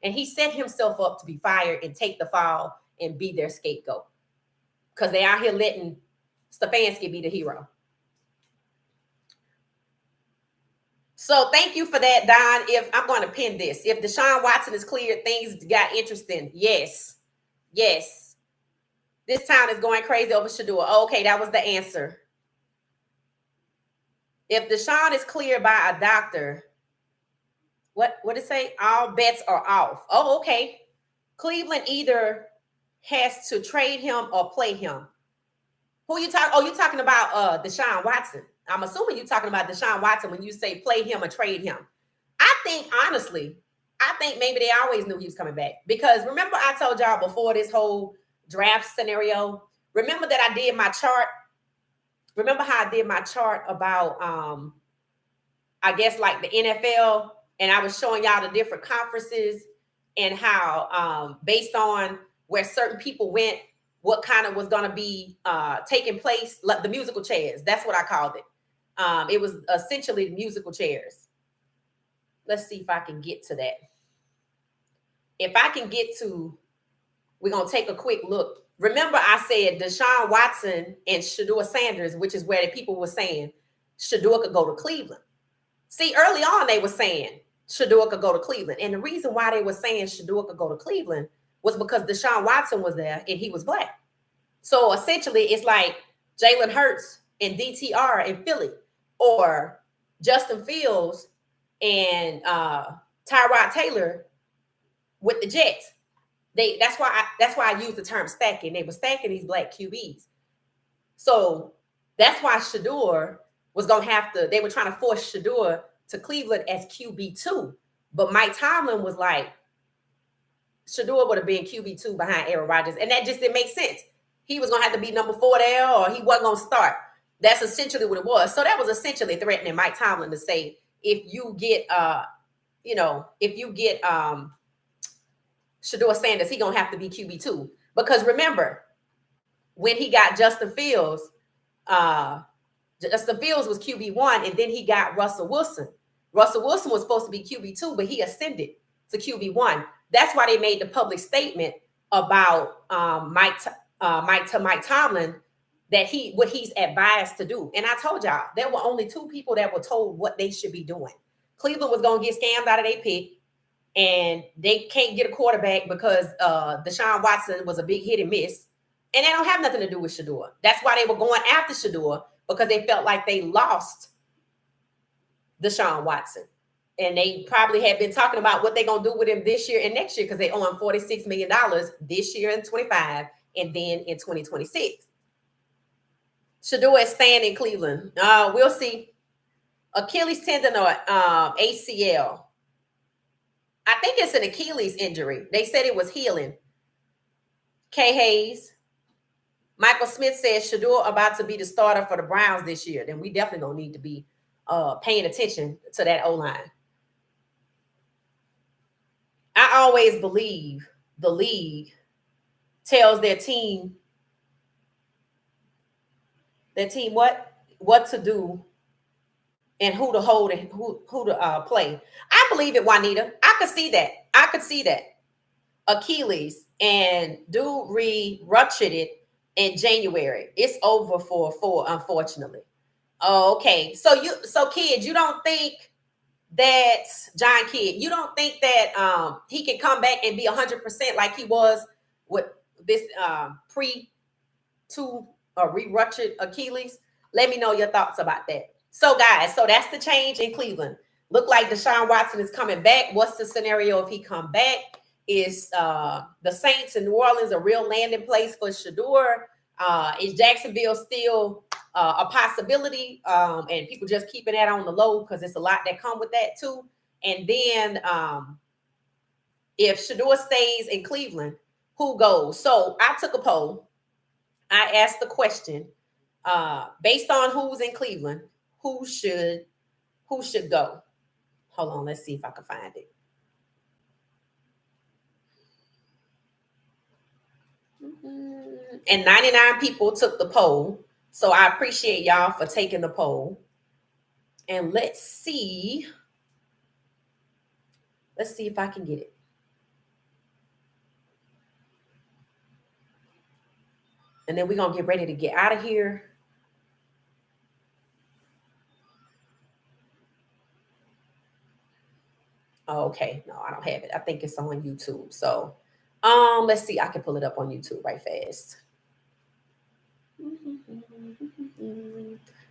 And he set himself up to be fired and take the fall and be their scapegoat. Because they out here letting Stefanski be the hero. So thank you for that, Don. If I'm going to pin this, if Deshaun Watson is cleared, things got interesting. Yes. Yes. This town is going crazy over Shedeur. Okay, that was the answer. If Deshaun is cleared by a doctor, what did it say? All bets are off. Oh, okay. Cleveland either has to trade him or play him. Who you talking? Oh, you talking about Deshaun Watson. I'm assuming you're talking about Deshaun Watson when you say play him or trade him. I think, honestly, maybe they always knew he was coming back. Because remember I told y'all before this whole draft scenario, remember that I did my chart? Remember how I did my chart about, I guess, like the NFL, and I was showing y'all the different conferences and how based on where certain people went, what kind of was going to be taking place, like the musical chairs. That's what I called it. It was essentially musical chairs. Let's see if I can get to that. If I can get to, we're going to take a quick look. Remember I said Deshaun Watson and Shedeur Sanders, which is where the people were saying Shedeur could go to Cleveland. See, early on they were saying Shedeur could go to Cleveland. And the reason why they were saying Shedeur could go to Cleveland was because Deshaun Watson was there and he was black. So essentially it's like Jalen Hurts and DTR in Philly, or Justin Fields and Tyrod Taylor with the Jets. That's why I use the term stacking. They were stacking these black QBs. So that's why Shedeur was going to have to, they were trying to force Shedeur to Cleveland as QB2. But Mike Tomlin was like, Shedeur would have been QB2 behind Aaron Rodgers. And that just didn't make sense. He was going to have to be number 4 there, or he wasn't going to start. That's essentially what it was. So that was essentially threatening Mike Tomlin to say, if you get, Shedeur Sanders, he's going to have to be QB2. Because remember, when he got Justin Fields was QB1, and then he got Russell Wilson. Russell Wilson was supposed to be QB2, but he ascended to QB1. That's why they made the public statement about Mike Tomlin, that what he's advised to do. And I told y'all, there were only 2 people that were told what they should be doing. Cleveland was going to get scammed out of their pick, and they can't get a quarterback because Deshaun Watson was a big hit and miss. And they don't have nothing to do with Shedeur. That's why they were going after Shedeur, because they felt like they lost Deshaun Watson. And they probably had been talking about what they're going to do with him this year and next year, because they owe him $46 million this year in 25 and then in 2026. Shedeur is staying in Cleveland. We'll see. Achilles tendon or ACL. I think it's an Achilles injury. They said it was healing. K. Hayes. Michael Smith says Shedeur about to be the starter for the Browns this year. Then we definitely going to need to be paying attention to that O-line. I always believe the league tells their team what to do and who to hold and who to play. I believe it, Juanita. I could see that. Achilles, and dude re-ruptured it in January. It's over for unfortunately. Oh, okay. So kids, you don't think that John Kidd, you don't think that he can come back and be 100% like he was with this re-ruptured Achilles? Let me know your thoughts about that. So guys, so that's the change in Cleveland. Look like Deshaun Watson is coming back. What's the scenario if he come back? Is the Saints in New Orleans a real landing place for Shedeur? Is Jacksonville still a possibility? And people just keeping that on the low because it's a lot that come with that too. And then if Shedeur stays in Cleveland, who goes? So I took a poll. I asked the question, based on who's in Cleveland, who should go? Hold on, let's see if I can find it. And 99 people took the poll. So I appreciate y'all for taking the poll. And let's see if I can get it. And then we're going to get ready to get out of here. Oh, okay. No, I don't have it. I think it's on YouTube. So, let's see. I can pull it up on YouTube right fast.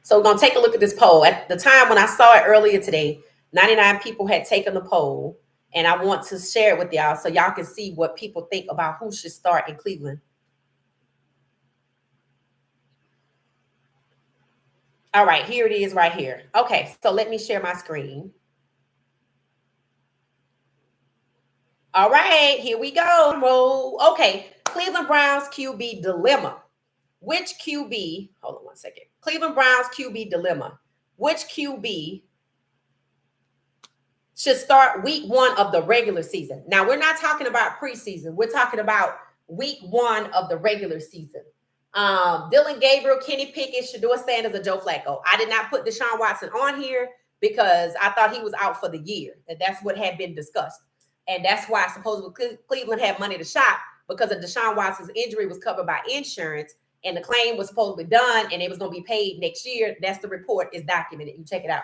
So we're going to take a look at this poll. At the time when I saw it earlier today, 99 people had taken the poll, and I want to share it with y'all so y'all can see what people think about who should start in Cleveland. All right, here it is right here. Okay, so let me share my screen. All right, here we go. Roll. Okay, Cleveland Browns QB dilemma. Which QB, hold on one second. Cleveland Browns QB dilemma. Which QB should start week 1 of the regular season? Now, we're not talking about preseason. We're talking about week 1 of the regular season. Dylan Gabriel, Kenny Pickett, Shedeur Sanders, or Joe Flacco. I did not put Deshaun Watson on here because I thought he was out for the year. And that's what had been discussed. And that's why supposedly Cleveland had money to shop, because of Deshaun Watson's injury was covered by insurance and the claim was supposedly done and it was going to be paid next year. That's the report, is documented. You check it out.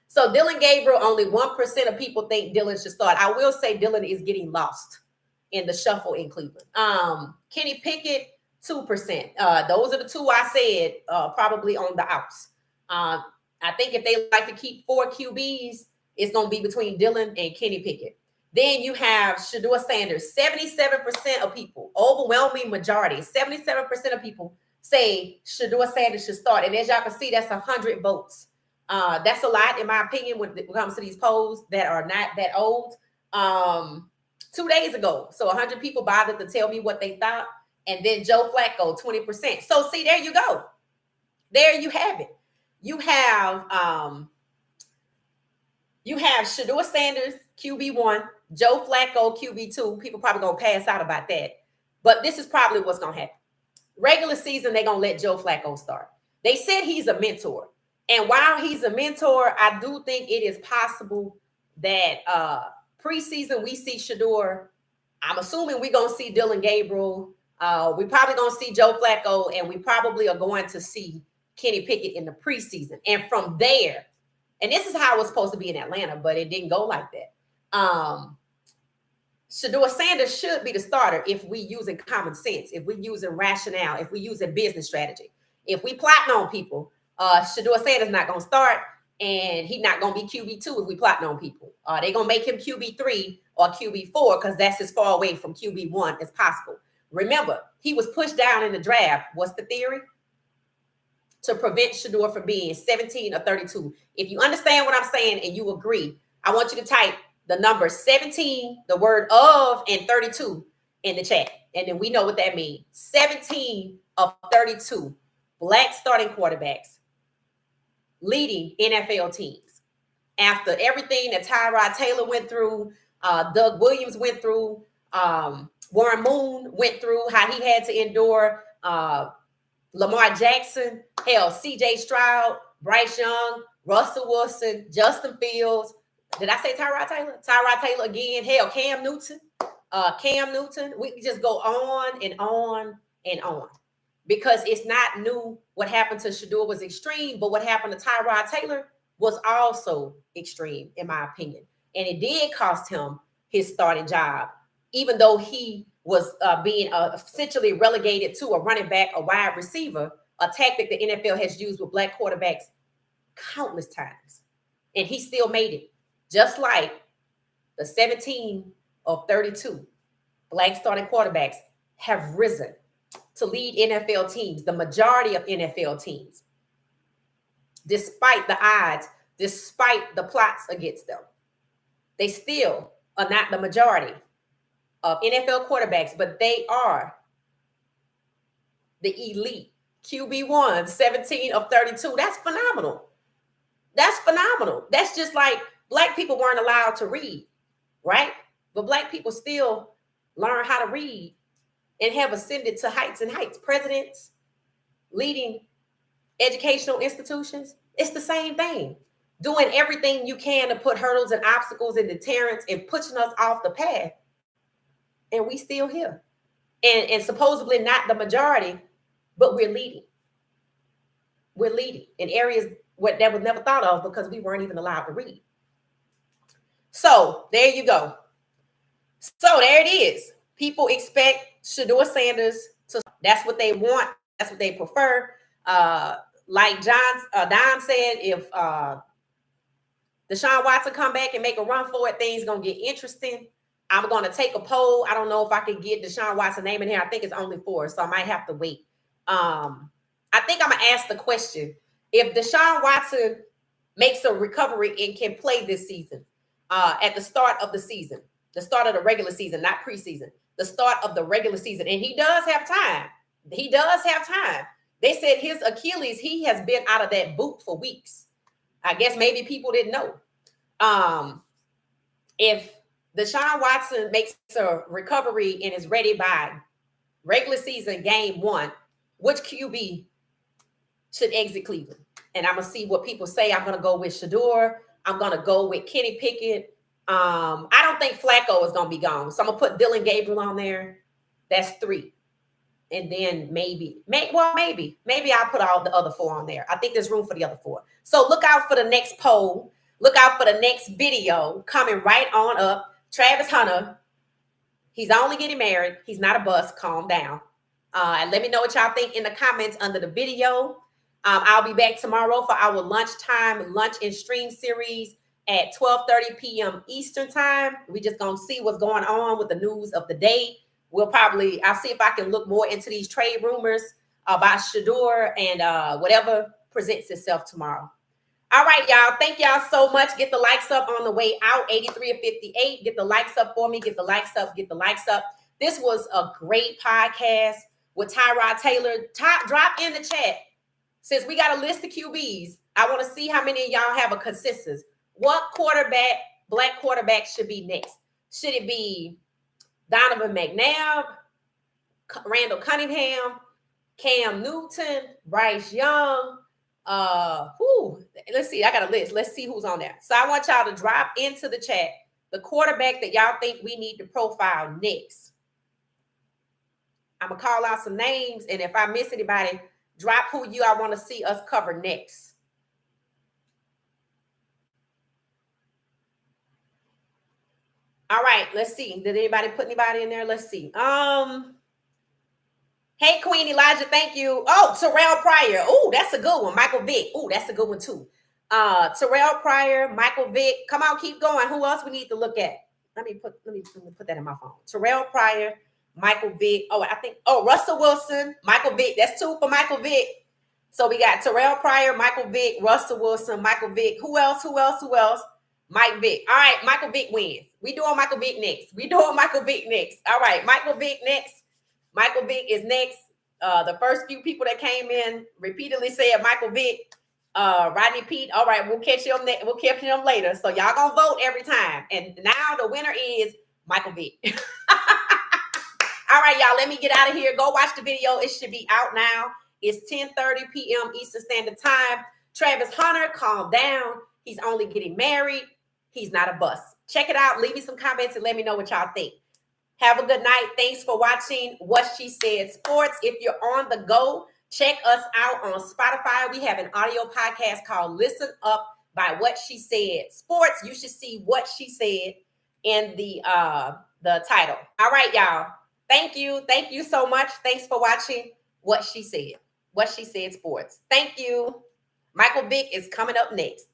So Dylan Gabriel, only 1% of people think Dylan should start. I will say Dylan is getting lost in the shuffle in Cleveland. Kenny Pickett, 2%. Those are the two I said, probably on the outs. I think if they like to keep 4 QBs, it's going to be between Dylan and Kenny Pickett. Then you have Shedeur Sanders. 77% of people, overwhelming majority, 77% of people say Shedeur Sanders should start. And as y'all can see, that's 100 votes. That's a lot, in my opinion, when it comes to these polls that are not that old. 2 days ago, so 100 people bothered to tell me what they thought. And then Joe Flacco, 20%. So see, there you go. There you have it. You have Shedeur Sanders, QB1, Joe Flacco, QB2. People probably going to pass out about that. But this is probably what's going to happen. Regular season, they're going to let Joe Flacco start. They said he's a mentor. And while he's a mentor, I do think it is possible that preseason we see Shedeur. I'm assuming we're going to see Dylan Gabriel. We probably going to see Joe Flacco, and we probably are going to see Kenny Pickett in the preseason. And from there, and this is how it was supposed to be in Atlanta, but it didn't go like that. Shedeur Sanders should be the starter if we using common sense, if we using rationale, if we using business strategy. If we plotting on people, Shedeur Sanders not going to start, and he's not going to be QB2 if we plotting on people. They're going to make him QB3 or QB4 because that's as far away from QB1 as possible. Remember, he was pushed down in the draft. What's the theory? To prevent Shedeur from being 17 or 32. If you understand what I'm saying and you agree, I want you to type the number 17, the word of, and 32 in the chat. And then we know what that means. 17 of 32 Black starting quarterbacks leading NFL teams. After everything that Tyrod Taylor went through, Doug Williams went through, Warren Moon went through, how he had to endure Lamar Jackson, hell, C.J. Stroud, Bryce Young, Russell Wilson, Justin Fields. Did I say Tyrod Taylor? Tyrod Taylor again. Hell, Cam Newton. We can just go on and on and on. Because it's not new. What happened to Shedeur was extreme, but what happened to Tyrod Taylor was also extreme, in my opinion. And it did cost him his starting job, even though he was being essentially relegated to a running back, a wide receiver, a tactic the NFL has used with Black quarterbacks countless times. And he still made it, just like the 17 of 32 Black starting quarterbacks have risen to lead NFL teams, the majority of NFL teams, despite the odds, despite the plots against them. They still are not the majority of NFL quarterbacks, but they are the elite QB1, 17 of 32. That's phenomenal. That's phenomenal. That's just like Black people weren't allowed to read, right? But Black people still learn how to read and have ascended to heights and heights. Presidents, leading educational institutions, it's the same thing. Doing everything you can to put hurdles and obstacles and deterrents and pushing us off the path. And we still here. And supposedly not the majority but we're leading. We're leading in areas that was never thought of because we weren't even allowed to read. So there you go. So there it is. People expect Shedeur Sanders to. That's what they want. That's what they prefer. Like Don said, if Deshaun Watson come back and make a run for it, things gonna get interesting. I'm gonna take a poll. I don't know if I can get Deshaun Watson's name in here. I think it's only 4, so I might have to wait. I think I'm gonna ask the question: if Deshaun Watson makes a recovery and can play this season, at the start of the season, the start of the regular season, not preseason, the start of the regular season, and he does have time. He does have time. They said his Achilles, he has been out of that boot for weeks. I guess maybe people didn't know. If Deshaun Watson makes a recovery and is ready by regular season game 1, which QB should exit Cleveland? And I'm going to see what people say. I'm going to go with Shedeur. I'm going to go with Kenny Pickett. I don't think Flacco is going to be gone. So I'm going to put Dylan Gabriel on there. That's 3. And then maybe I'll put all the other 4 on there. I think there's room for the other 4. So look out for the next poll. Look out for the next video coming right on up. Travis Hunter, he's only getting married. He's not a bust. Calm down. And let me know what y'all think in the comments under the video. I'll be back tomorrow for our lunchtime lunch and stream series at 12:30 p.m. Eastern time. We just gonna see what's going on with the news of the day. I'll see if I can look more into these trade rumors about Shedeur and whatever presents itself tomorrow. All right, y'all. Thank y'all so much. Get the likes up on the way out. 83 of 58. Get the likes up for me. Get the likes up. Get the likes up. This was a great podcast with Tyrod Taylor. Drop in the chat. Since we got a list of QBs, I want to see how many of y'all have a consensus. What black quarterback should be next? Should it be Donovan McNabb, Randall Cunningham, Cam Newton, Bryce Young? Let's see. I got a list. Let's see who's on there. So I want y'all to drop into the chat the quarterback that y'all think we need to profile next. I'm going to call out some names, and if I miss anybody, drop who I want to see us cover next. All right, let's see. Did anybody put anybody in there? Let's see. Hey, Queen Elijah, thank you. Oh, Terrell Pryor. Oh, that's a good one. Michael Vick. Oh, that's a good one too. Terrell Pryor, Michael Vick. Come on, keep going. Who else we need to look at? Let me put that in my phone. Terrell Pryor, Michael Vick. Russell Wilson, Michael Vick. That's 2 for Michael Vick. So we got Terrell Pryor, Michael Vick, Russell Wilson, Michael Vick. Who else? Mike Vick. All right, Michael Vick wins. We doing Michael Vick next. All right, Michael Vick next. Michael Vick is next. The first few people that came in repeatedly said Michael Vick. Rodney Pete. All right, we'll catch him later. So y'all gonna vote every time. And now the winner is Michael Vick. All right, y'all. Let me get out of here. Go watch the video. It should be out now. It's 10:30 p.m. Eastern Standard Time. Travis Hunter, calm down. He's only getting married. He's not a bust. Check it out. Leave me some comments and let me know what y'all think. Have a good night. Thanks for watching What She Said Sports. If you're on the go, check us out on Spotify. We have an audio podcast called Listen Up by What She Said Sports. You should see What She Said in the title. All right, y'all. Thank you. Thank you so much. Thanks for watching What She Said. What She Said Sports. Thank you. Michael Vick is coming up next.